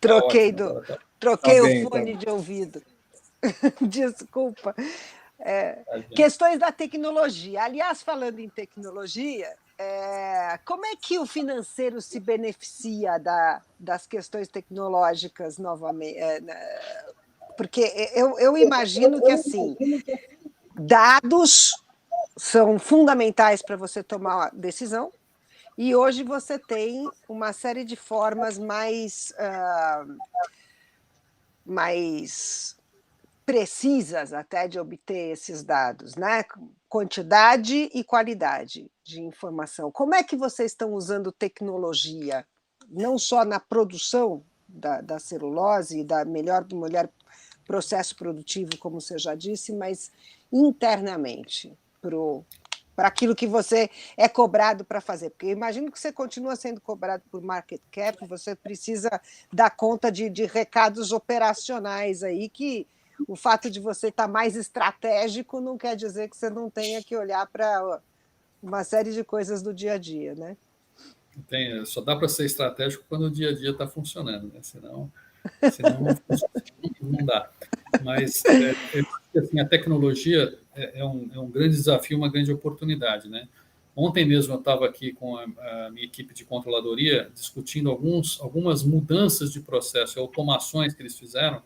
Troquei o fone de ouvido. Desculpa. Questões da tecnologia. Aliás, falando em tecnologia, como é que o financeiro se beneficia das questões tecnológicas novamente? Porque eu imagino que, assim, dados são fundamentais para você tomar decisão, e hoje você tem uma série de formas mais precisas até de obter esses dados, né? Quantidade e qualidade de informação. Como é que vocês estão usando tecnologia, não só na produção da celulose e da melhor processo produtivo, como você já disse, mas internamente, para aquilo que você é cobrado para fazer? Porque eu imagino que você continua sendo cobrado por market cap, você precisa dar conta de recados operacionais aí, que o fato de você estar mais estratégico não quer dizer que você não tenha que olhar para uma série de coisas do dia a dia, né?
Só dá para ser estratégico quando o dia a dia está funcionando, né? Senão não dá. Mas assim, a tecnologia é um grande desafio, uma grande oportunidade, né? Ontem mesmo eu estava aqui com a minha equipe de controladoria discutindo algumas mudanças de processo, automações que eles fizeram,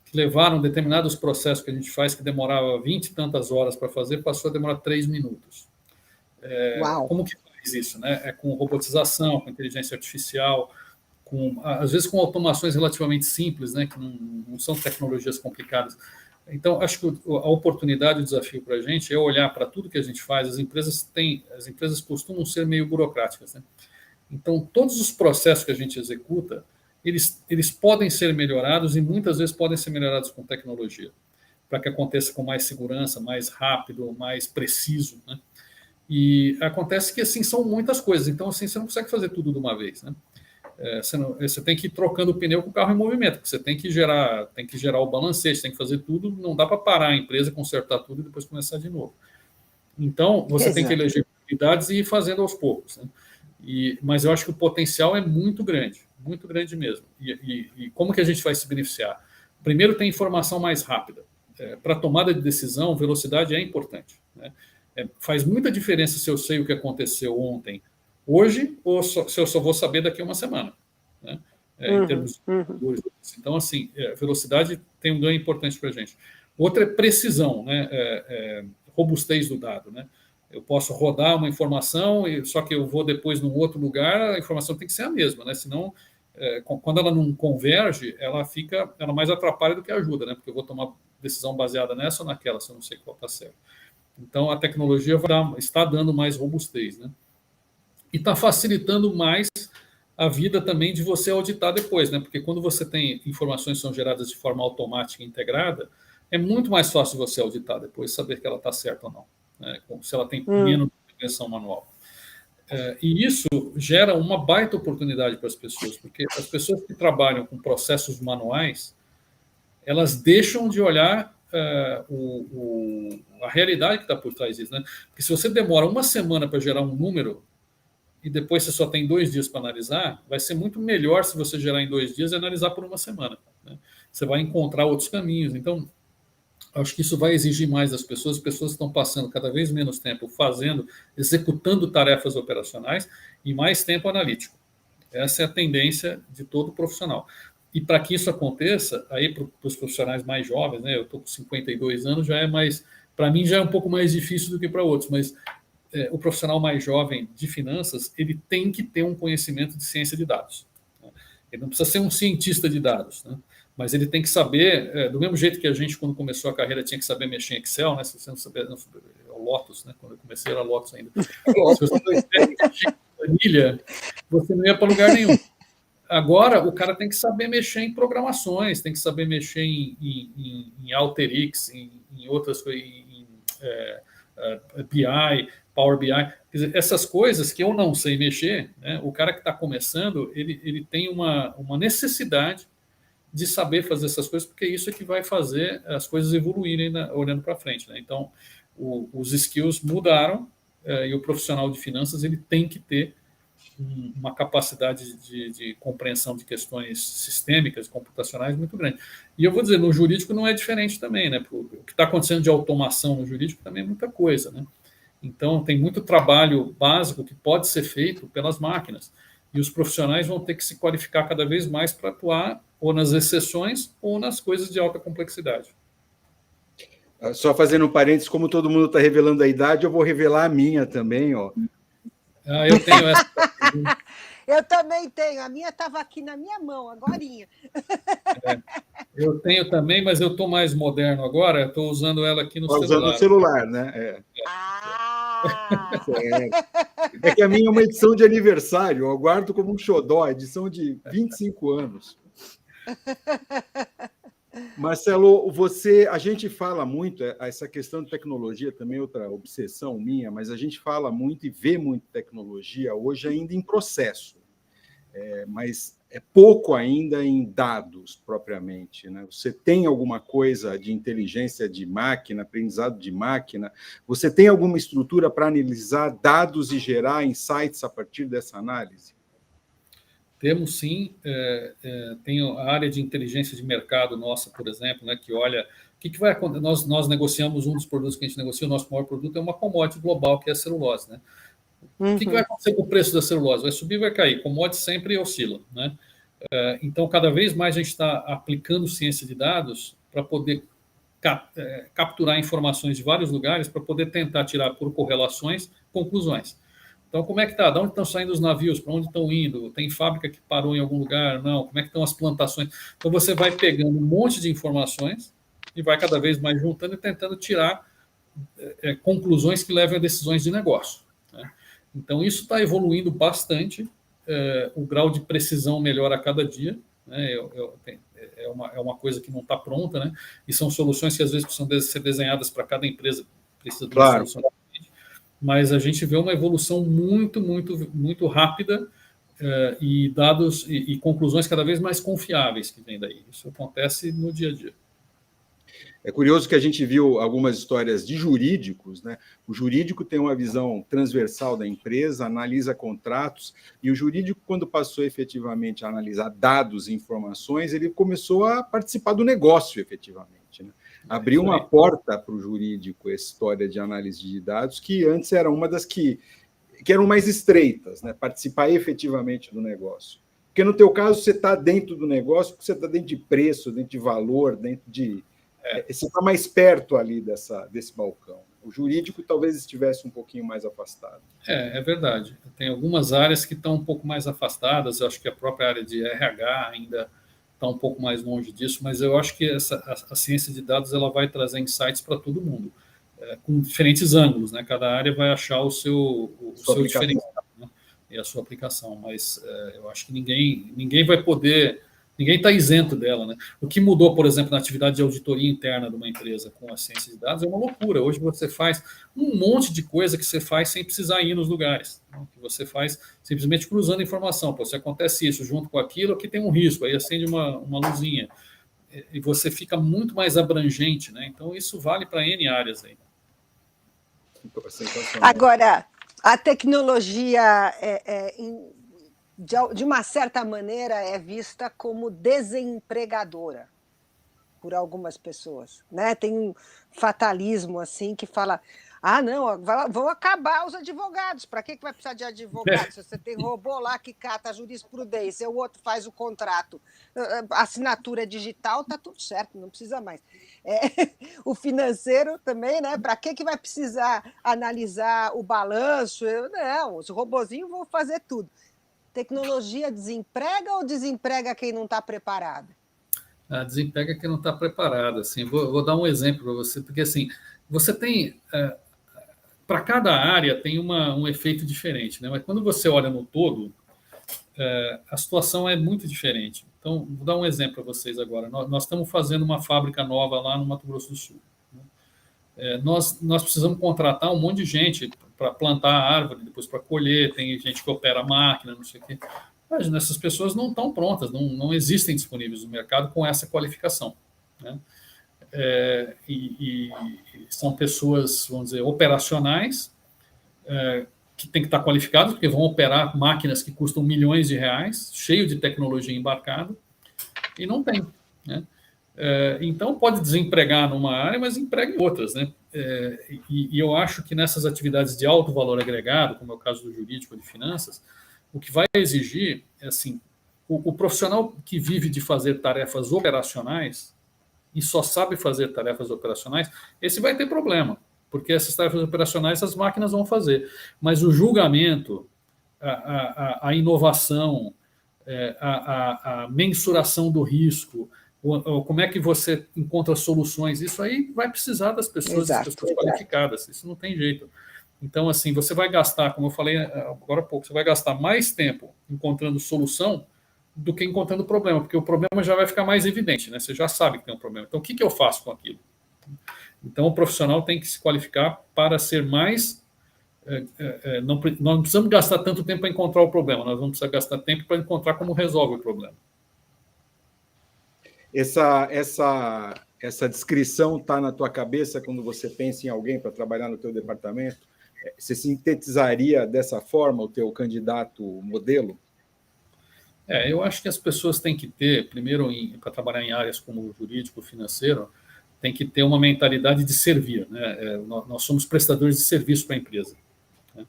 que levaram determinados processos que a gente faz, que demorava 20 e tantas horas para fazer, passou a demorar 3 minutos. Como que faz isso, né? Com robotização, com inteligência artificial, às vezes com automações relativamente simples, né? Que não são tecnologias complicadas. Então, acho que a oportunidade, o desafio para a gente é olhar para tudo que a gente faz. As empresas costumam ser meio burocráticas, né? Então, todos os processos que a gente executa, eles podem ser melhorados e muitas vezes podem ser melhorados com tecnologia, para que aconteça com mais segurança, mais rápido, mais preciso, né? E acontece que, assim, são muitas coisas. Então, assim, você não consegue fazer tudo de uma vez, né? Você tem que ir trocando o pneu com o carro em movimento, porque você tem que gerar o balancete, tem que fazer tudo, não dá para parar a empresa, consertar tudo e depois começar de novo. Então, você tem que eleger prioridades e ir fazendo aos poucos, né? Mas eu acho que o potencial é muito grande mesmo. E como que a gente vai se beneficiar? Primeiro, tem informação mais rápida. Para tomada de decisão, velocidade é importante, né? Faz muita diferença se eu sei o que aconteceu ontem, hoje, ou se eu só vou saber daqui a uma semana, né? Em termos de... Então, assim, velocidade tem um ganho importante para a gente. Outra é precisão, né? Robustez do dado, né? Eu posso rodar uma informação, só que eu vou depois num outro lugar, a informação tem que ser a mesma, né? Senão, quando ela não converge, ela mais atrapalha do que ajuda, né? Porque eu vou tomar decisão baseada nessa ou naquela, se eu não sei qual está certo. Então, a tecnologia está dando mais robustez, né? E está facilitando mais a vida também de você auditar depois, né? Porque quando você tem informações que são geradas de forma automática e integrada, é muito mais fácil você auditar depois, saber que ela está certa ou não, né? Se ela tem menos intervenção manual. E isso gera uma baita oportunidade para as pessoas, porque as pessoas que trabalham com processos manuais, elas deixam de olhar a realidade que está por trás disso, né? Porque se você demora uma semana para gerar um número e depois você só tem 2 dias para analisar, vai ser muito melhor se você gerar em 2 dias e analisar por uma semana, né? Você vai encontrar outros caminhos. Então, acho que isso vai exigir mais das pessoas. As pessoas estão passando cada vez menos tempo executando tarefas operacionais e mais tempo analítico. Essa é a tendência de todo profissional. E para que isso aconteça, aí para os profissionais mais jovens, né? Eu estou com 52 anos, para mim já é um pouco mais difícil do que para outros, mas o profissional mais jovem de finanças, ele tem que ter um conhecimento de ciência de dados, né? Ele não precisa ser um cientista de dados, né? Mas ele tem que saber, do mesmo jeito que a gente, quando começou a carreira, tinha que saber mexer em Excel, né? Se você não saber, o Lotus, né? Quando eu comecei era Lotus ainda. Se você não souber mexer em planilha, você não ia para lugar nenhum. Agora, o cara tem que saber mexer em programações, tem que saber mexer em Alteryx, em outras coisas, BI, Power BI. Quer dizer, essas coisas que eu não sei mexer, né? O cara que está começando, ele tem uma necessidade de saber fazer essas coisas, porque isso é que vai fazer as coisas evoluírem, né, olhando para frente, né? Então, os skills mudaram, e o profissional de finanças ele tem que ter uma capacidade de compreensão de questões sistêmicas, computacionais muito grande. E eu vou dizer, no jurídico não é diferente também, né? O que está acontecendo de automação no jurídico também é muita coisa, né? Então, tem muito trabalho básico que pode ser feito pelas máquinas. E os profissionais vão ter que se qualificar cada vez mais para atuar ou nas exceções ou nas coisas de alta complexidade.
Só fazendo um parênteses, como todo mundo está revelando a idade, eu vou revelar a minha também, ó.
Eu tenho essa.
Eu também tenho. A minha estava aqui na minha mão, agorinha.
Eu tenho também, mas eu estou mais moderno agora. Estou usando ela aqui no celular.
Usando o celular, né? É que a minha é uma edição de aniversário. Eu guardo como um xodó, edição de 25 anos. Marcelo, a gente fala muito, essa questão de tecnologia também é outra obsessão minha, mas a gente fala muito e vê muito tecnologia hoje ainda em processo, mas é pouco ainda em dados propriamente, né? Você tem alguma coisa de inteligência de máquina, aprendizado de máquina? Você tem alguma estrutura para analisar dados e gerar insights a partir dessa análise?
Temos sim, tem a área de inteligência de mercado nossa, por exemplo, né, que olha o que vai acontecer. Nós negociamos um dos produtos que a gente negocia, o nosso maior produto é uma commodity global, que é a celulose. Né? O que vai acontecer com o preço da celulose? Vai subir, vai cair. Commodity sempre oscila. Né? Então, cada vez mais a gente está aplicando ciência de dados para poder capturar informações de vários lugares, para poder tentar tirar por correlações conclusões. Então, como é que está? De onde estão saindo os navios? Para onde estão indo? Tem fábrica que parou em algum lugar? Não. Como é que estão as plantações? Então, você vai pegando um monte de informações e vai cada vez mais juntando e tentando tirar conclusões que levem a decisões de negócio. Né? Então, isso está evoluindo bastante. O grau de precisão melhora a cada dia. Né? É uma coisa que não está pronta, né? E são soluções que, às vezes, precisam ser desenhadas para cada empresa. Precisa de uma solução. Mas a gente vê uma evolução muito, muito, muito rápida e dados e conclusões cada vez mais confiáveis que vem daí. Isso acontece no dia a dia.
É curioso que a gente viu algumas histórias de jurídicos, né? O jurídico tem uma visão transversal da empresa, analisa contratos, e o jurídico, quando passou efetivamente a analisar dados e informações, ele começou a participar do negócio efetivamente, né? Abriu uma porta para o jurídico essa história de análise de dados, que antes era uma das que eram mais estreitas, né? Participar efetivamente do negócio. Porque no teu caso, você está dentro do negócio, porque você está dentro de preço, dentro de valor, dentro de... Você está mais perto ali desse balcão. O jurídico talvez estivesse um pouquinho mais afastado.
É verdade. Tem algumas áreas que estão um pouco mais afastadas, eu acho que a própria área de RH ainda está um pouco mais longe disso, mas eu acho que a ciência de dados ela vai trazer insights para todo mundo, com diferentes ângulos, né? Cada área vai achar o seu diferencial, né? E a sua aplicação, mas eu acho que ninguém vai poder, ninguém está isento dela, né? O que mudou, por exemplo, na atividade de auditoria interna de uma empresa com a ciência de dados é uma loucura. Hoje você faz um monte de coisa que você faz sem precisar ir nos lugares, né? Que você faz simplesmente cruzando informação. Pô, se acontece isso junto com aquilo, aqui tem um risco, aí acende uma luzinha. E você fica muito mais abrangente, né? Então, isso vale para N áreas aí.
Agora, a tecnologia, de uma certa maneira, é vista como desempregadora por algumas pessoas, né? Tem um fatalismo assim que fala: ah, não, vão acabar os advogados. Para que vai precisar de advogado? Se você tem robô lá que cata a jurisprudência, o outro faz o contrato, assinatura digital, tá tudo certo, não precisa mais. O financeiro também, né? Para que vai precisar analisar o balanço? Não, os robozinhos vão fazer tudo. Tecnologia desemprega ou desemprega quem não está preparado?
Desemprega quem não está preparado. Assim, vou dar um exemplo para você, porque assim, você tem... para cada área tem um efeito diferente, né? Mas quando você olha no todo, a situação é muito diferente. Então, vou dar um exemplo para vocês agora. Nós estamos fazendo uma fábrica nova lá no Mato Grosso do Sul. Nós precisamos contratar um monte de gente para plantar a árvore, depois para colher, tem gente que opera a máquina, não sei o quê. Mas essas pessoas não estão prontas, não existem disponíveis no mercado com essa qualificação, né? E são pessoas, vamos dizer, operacionais, que têm que estar qualificados, porque vão operar máquinas que custam milhões de reais, cheio de tecnologia embarcada, e não tem, né? Então, pode desempregar numa área, mas emprega em outras, né? e eu acho que nessas atividades de alto valor agregado, como é o caso do jurídico ou de finanças, o que vai exigir é assim, o profissional que vive de fazer tarefas operacionais e só sabe fazer tarefas operacionais, esse vai ter problema, porque essas tarefas operacionais as máquinas vão fazer. Mas o julgamento, a inovação, a mensuração do risco, como é que você encontra soluções, isso aí vai precisar das pessoas, das pessoas qualificadas, isso não tem jeito. Então, assim, você vai gastar, como eu falei agora há pouco, você vai gastar mais tempo encontrando solução do que encontrando problema, porque o problema já vai ficar mais evidente, né? Você já sabe que tem um problema. Então, o que eu faço com aquilo? Então, o profissional tem que se qualificar para ser mais... nós não precisamos gastar tanto tempo para encontrar o problema, nós vamos precisar gastar tempo para encontrar como resolve o problema.
Essa descrição está na tua cabeça quando você pensa em alguém para trabalhar no teu departamento? Você sintetizaria dessa forma o teu candidato modelo?
Eu acho que as pessoas têm que ter, primeiro, para trabalhar em áreas como jurídico, financeiro, tem que ter uma mentalidade de servir, né? Nós somos prestadores de serviço para a empresa, né?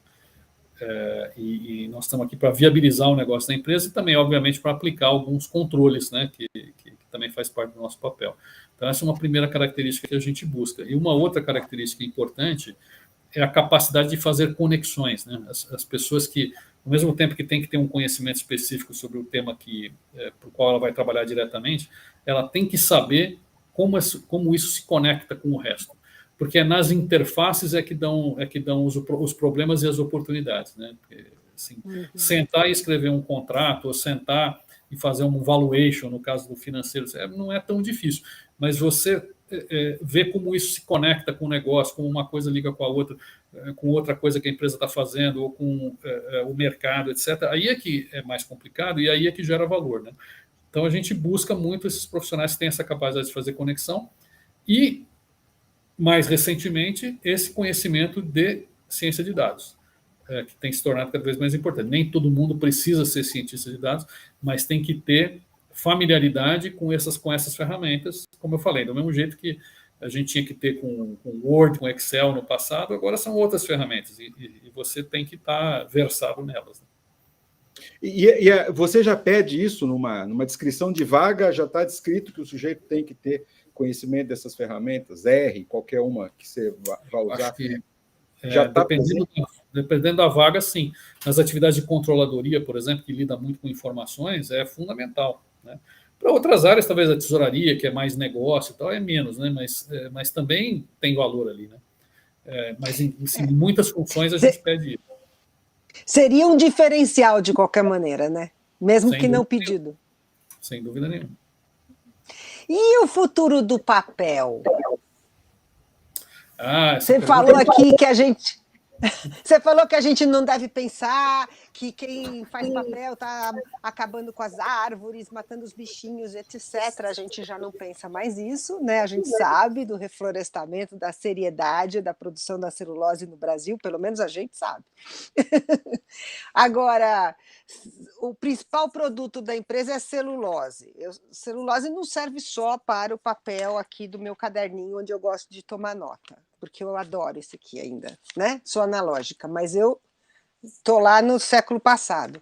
E nós estamos aqui para viabilizar o negócio da empresa e também, obviamente, para aplicar alguns controles, né? Que também faz parte do nosso papel. Então, essa é uma primeira característica que a gente busca. E uma outra característica importante é a capacidade de fazer conexões, né? As pessoas que, ao mesmo tempo que tem que ter um conhecimento específico sobre o tema para o qual ela vai trabalhar diretamente, ela tem que saber como isso se conecta com o resto. Porque é nas interfaces que dão os problemas e as oportunidades, né? Porque, assim, sentar e escrever um contrato, ou sentar e fazer um valuation, no caso do financeiro, não é tão difícil. Mas você ver como isso se conecta com o negócio, como uma coisa liga com a outra, com outra coisa que a empresa está fazendo, ou com o mercado, etc. Aí é que é mais complicado e aí é que gera valor, né? Então, a gente busca muito esses profissionais que têm essa capacidade de fazer conexão e, mais recentemente, esse conhecimento de ciência de dados, que tem se tornado cada vez mais importante. Nem todo mundo precisa ser cientista de dados, mas tem que ter familiaridade com essas ferramentas, como eu falei, do mesmo jeito que a gente tinha que ter com Word, com Excel no passado, agora são outras ferramentas, e você tem que estar versado nelas, né?
Você já pede isso numa descrição de vaga, já está descrito que o sujeito tem que ter conhecimento dessas ferramentas, R, qualquer uma que você vai usar?
Acho que,
já está presente?
Dependendo da vaga, sim. Nas atividades de controladoria, por exemplo, que lida muito com informações, é fundamental, né? Para outras áreas, talvez a tesouraria, que é mais negócio e tal, é menos, né? Mas também tem valor ali, né? Mas em muitas funções a gente pede isso.
Seria um diferencial de qualquer maneira, né? Mesmo
Sem
que não
dúvida
pedido.
nenhuma. Sem dúvida nenhuma.
E o futuro do papel?
Você
falou aqui que a gente... Você falou que a gente não deve pensar que quem faz papel está acabando com as árvores, matando os bichinhos, etc. A gente já não pensa mais isso, né? A gente sabe do reflorestamento, da seriedade da produção da celulose no Brasil, pelo menos a gente sabe. Agora, o principal produto da empresa é a celulose. Celulose não serve só para o papel aqui do meu caderninho, onde eu gosto de tomar nota, porque eu adoro esse aqui ainda, né? Sou analógica, mas eu estou lá no século passado.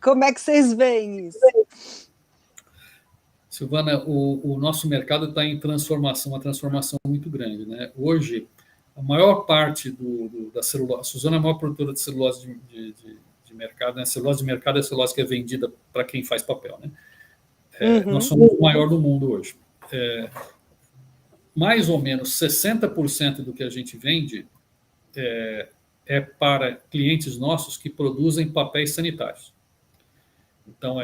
Como é que vocês veem isso?
Silvana, o nosso mercado está em transformação, uma transformação muito grande, né? Hoje, a maior parte da celulose, a Suzano é a maior produtora de celulose de mercado, né? A celulose de mercado é a celulose que é vendida para quem faz papel, né? Nós somos o maior do mundo hoje. Mais ou menos 60% do que a gente vende é para clientes nossos que produzem papéis sanitários. Então,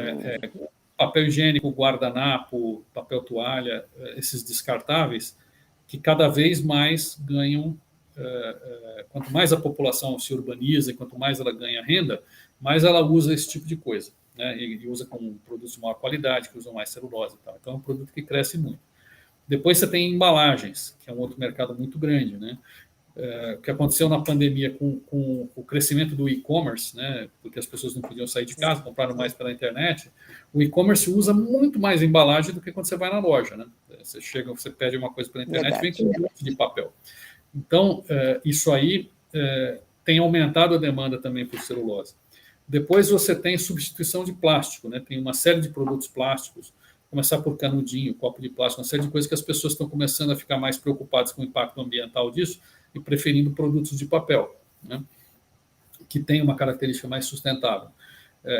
papel higiênico, guardanapo, papel toalha, esses descartáveis, que cada vez mais ganham, quanto mais a população se urbaniza, quanto mais ela ganha renda, mais ela usa esse tipo de coisa, né? E usa com produtos de maior qualidade, que usam mais celulose e tal. Então, é um produto que cresce muito. Depois você tem embalagens, que é um outro mercado muito grande, né? o que aconteceu na pandemia com o crescimento do e-commerce, né, porque as pessoas não podiam sair de casa, compraram mais pela internet, o e-commerce usa muito mais embalagem do que quando você vai na loja. Né? Você chega, você pede uma coisa pela internet, vem com um monte de papel. Então, isso aí tem aumentado a demanda também por celulose. Depois você tem substituição de plástico, né? Tem uma série de produtos plásticos, começar por canudinho, copo de plástico, uma série de coisas que as pessoas estão começando a ficar mais preocupadas com o impacto ambiental disso e preferindo produtos de papel, né? Que tem uma característica mais sustentável.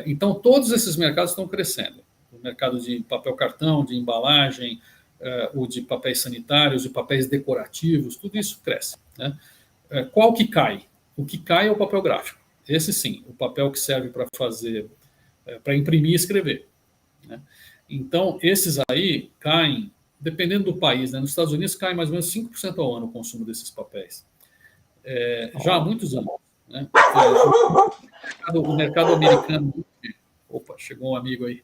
Então, todos esses mercados estão crescendo. O mercado de papel cartão, de embalagem, o de papéis sanitários, de papéis decorativos, tudo isso cresce, né? Qual que cai? O que cai é o papel gráfico. Esse sim, o papel que serve para fazer, para imprimir e escrever, né? Então, esses aí caem, dependendo do país, né? Nos Estados Unidos cai mais ou menos 5% ao ano o consumo desses papéis. Já há muitos anos, né? O mercado americano... Opa, chegou um amigo aí.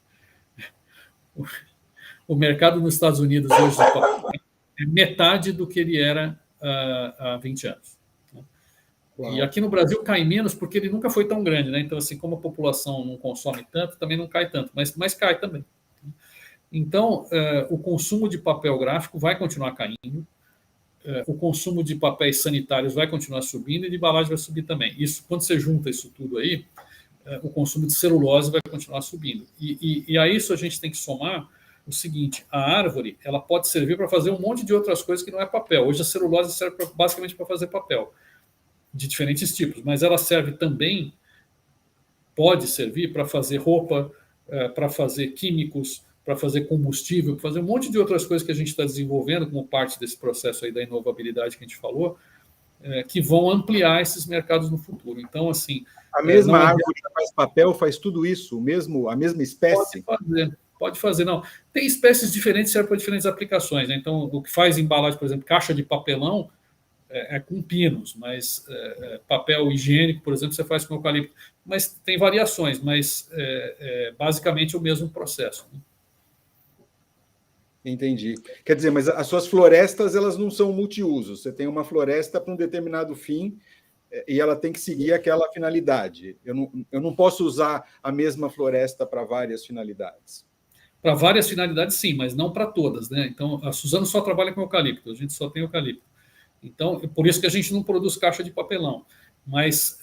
O mercado nos Estados Unidos hoje do papel é metade do que ele era há 20 anos. Uau. E aqui no Brasil cai menos porque ele nunca foi tão grande, né? Então, assim, como a população não consome tanto, também não cai tanto, mas cai também. Então, o consumo de papel gráfico vai continuar caindo, o consumo de papéis sanitários vai continuar subindo e de embalagem vai subir também. Isso, quando você junta isso tudo aí, o consumo de celulose vai continuar subindo. E a isso a gente tem que somar o seguinte: a árvore ela pode servir para fazer um monte de outras coisas que não é papel. Hoje a celulose serve basicamente para fazer papel, de diferentes tipos, mas ela serve também, pode servir para fazer roupa, para fazer químicos, para fazer combustível, para fazer um monte de outras coisas que a gente está desenvolvendo como parte desse processo aí da inovabilidade que a gente falou, que vão ampliar esses mercados no futuro. Então, assim...
A mesma árvore que faz papel faz tudo isso, a mesma espécie?
Pode fazer, não. Tem espécies diferentes, servem para diferentes aplicações, né? Então, o que faz embalagem, por exemplo, caixa de papelão, com pinos, mas papel higiênico, por exemplo, você faz com eucalipto. Mas tem variações, mas basicamente o mesmo processo. Né?
Entendi. Quer dizer, mas as suas florestas elas não são multiusos. Você tem uma floresta para um determinado fim e ela tem que seguir aquela finalidade. Eu não posso usar a mesma floresta para várias finalidades.
Para várias finalidades, sim, mas não para todas, né? Então, a Suzano só trabalha com eucalipto, a gente só tem eucalipto. Então, por isso que a gente não produz caixa de papelão. Mas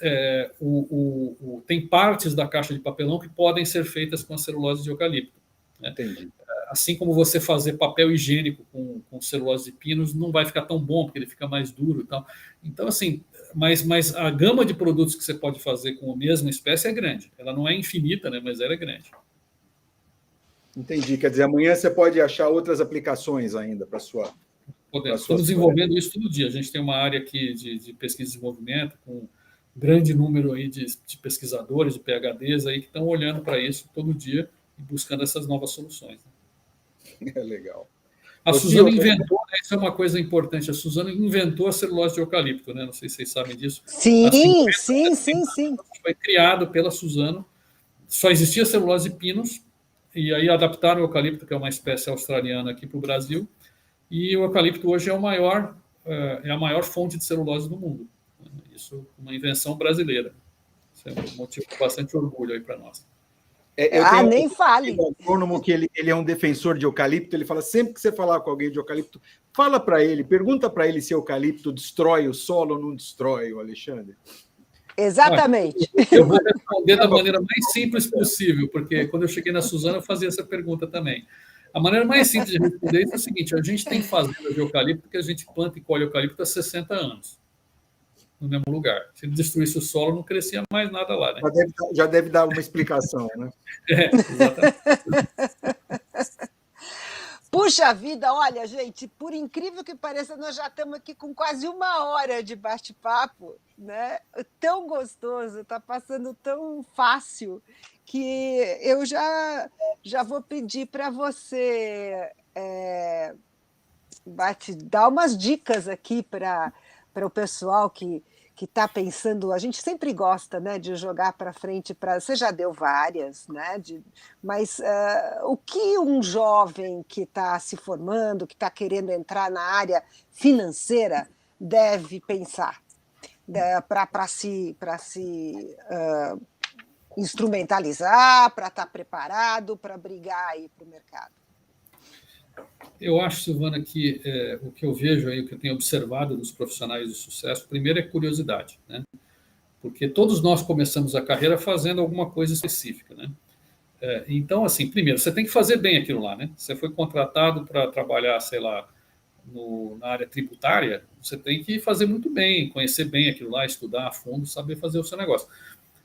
tem partes da caixa de papelão que podem ser feitas com a celulose de eucalipto. Né?
Entendi.
Assim como você fazer papel higiênico com celulose de pinos, não vai ficar tão bom, porque ele fica mais duro e tal. Então, assim, mas a gama de produtos que você pode fazer com a mesma espécie é grande. Ela não é infinita, né? Mas ela é grande.
Entendi. Quer dizer, amanhã você pode achar outras aplicações ainda para a sua...
Estamos desenvolvendo isso todo dia. A gente tem uma área aqui de pesquisa e desenvolvimento com um grande número aí de pesquisadores, de PhDs aí que estão olhando para isso todo dia e buscando essas novas soluções.
É legal.
A Suzano inventou, né, isso é uma coisa importante, a Suzano inventou a celulose de eucalipto, né? Não sei se vocês sabem disso.
Sim.
Foi criado pela Suzano, só existia celulose de pinos, e aí adaptaram o eucalipto, que é uma espécie australiana, aqui para o Brasil, e o eucalipto hoje é a maior fonte de celulose do mundo. Isso é uma invenção brasileira. Isso é um motivo de bastante orgulho aí para nós.
Nem fale.
Um autônomo que ele é um defensor de eucalipto, ele fala, sempre que você falar com alguém de eucalipto, fala para ele, pergunta para ele se eucalipto destrói o solo ou não destrói, o Alexandre.
Exatamente.
Eu vou responder da maneira mais simples possível, porque quando eu cheguei na Suzano eu fazia essa pergunta também. A maneira mais simples de responder isso é o seguinte: a gente tem fazenda de eucalipto que a gente planta e colhe eucalipto há 60 anos, no mesmo lugar. Se ele destruísse o solo, não crescia mais nada lá. Né?
Já deve dar uma explicação, né?
Exatamente.
Puxa vida, olha, gente, por incrível que pareça, nós já estamos aqui com quase 1 hora de bate-papo, né? Tão gostoso, está passando tão fácil que eu já vou pedir para você dar umas dicas aqui para o pessoal que está pensando. A gente sempre gosta, né, de jogar para frente. Você já deu várias, né? Mas o que um jovem que está se formando, que está querendo entrar na área financeira, deve pensar para se instrumentalizar, para estar preparado, para brigar aí para o mercado?
Eu acho, Silvana, que o que eu vejo aí, o que eu tenho observado dos profissionais de sucesso, primeiro é curiosidade, né? Porque todos nós começamos a carreira fazendo alguma coisa específica, né? Então, assim, primeiro, você tem que fazer bem aquilo lá, né? Você foi contratado para trabalhar, sei lá, na área tributária, você tem que fazer muito bem, conhecer bem aquilo lá, estudar a fundo, saber fazer o seu negócio.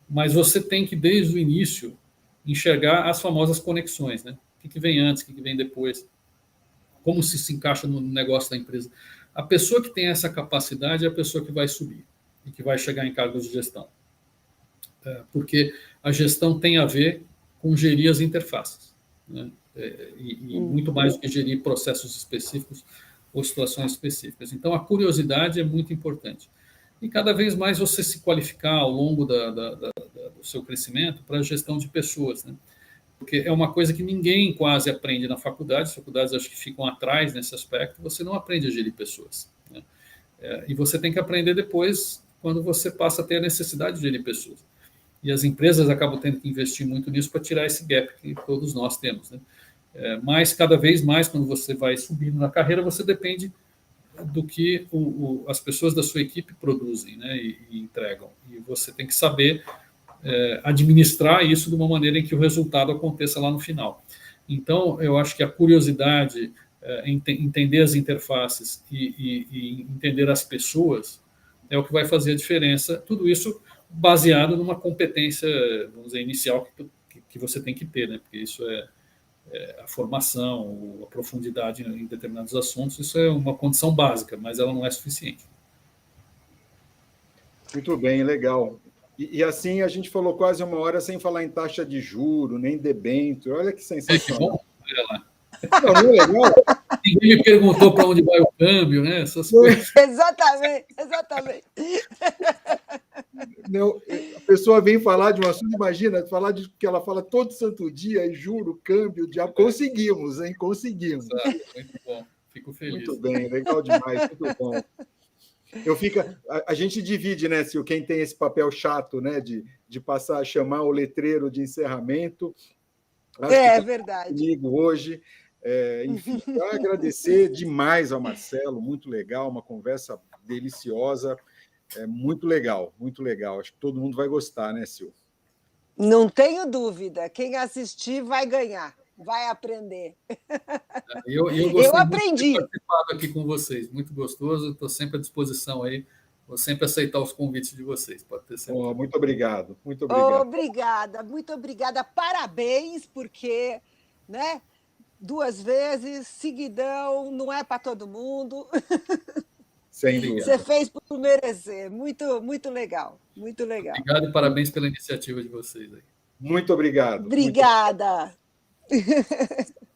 Mas você tem que, desde o início, enxergar as famosas conexões, né? O que vem antes, o que vem depois, como se encaixa no negócio da empresa. A pessoa que tem essa capacidade é a pessoa que vai subir e que vai chegar em cargos de gestão. Porque a gestão tem a ver com gerir as interfaces, né? E muito mais do que gerir processos específicos ou situações específicas. Então, a curiosidade é muito importante. E cada vez mais você se qualificar ao longo do seu crescimento para a gestão de pessoas, né? Porque é uma coisa que ninguém quase aprende na faculdade, as faculdades acho que ficam atrás nesse aspecto, você não aprende a gerir pessoas, né? E você tem que aprender depois, quando você passa a ter a necessidade de gerir pessoas. E as empresas acabam tendo que investir muito nisso para tirar esse gap que todos nós temos, né? Mas cada vez mais, quando você vai subindo na carreira, você depende do que as pessoas da sua equipe produzem, né, e entregam. E você tem que saber administrar isso de uma maneira em que o resultado aconteça lá no final. Então, eu acho que a curiosidade, entender as interfaces e entender as pessoas é o que vai fazer a diferença. Tudo isso baseado numa competência, vamos dizer, inicial que você tem que ter, né? Porque isso a formação, a profundidade em determinados assuntos, isso é uma condição básica, mas ela não é suficiente.
Muito bem, legal. E assim a gente falou quase uma hora sem falar em taxa de juro, nem debênture. Olha que sensacional.
Que bom. Olha lá.
Não é legal?
Ninguém me perguntou para onde vai o câmbio, né? Essas coisas.
Exatamente.
A pessoa vem falar de um assunto, imagina, falar de que ela fala todo santo dia, e juro, câmbio, diabo. Conseguimos, hein? Conseguimos.
Exato, muito bom. Fico feliz.
Muito bem, legal demais, muito bom. A gente divide, né, Sil, quem tem esse papel chato, né, de passar a chamar o letreiro de encerramento. Acho que
verdade.
Comigo hoje. Enfim, agradecer demais ao Marcelo, muito legal, uma conversa deliciosa, muito legal, muito legal. Acho que todo mundo vai gostar, né, Sil?
Não tenho dúvida. Quem assistir vai ganhar, vai aprender.
Eu
aprendi.
De ter participado aqui com vocês, muito gostoso. Estou sempre à disposição aí. Vou sempre aceitar os convites de vocês, pode ter certeza.
Muito obrigado, muito obrigado.
Obrigada, muito obrigada. Parabéns, porque, né, 2 vezes, seguidão, não é para todo mundo.
Sem dúvida.
Você fez por merecer. Muito, muito legal, muito legal.
Obrigado e parabéns pela iniciativa de vocês aí.
Muito obrigado.
Obrigada.
Muito obrigado.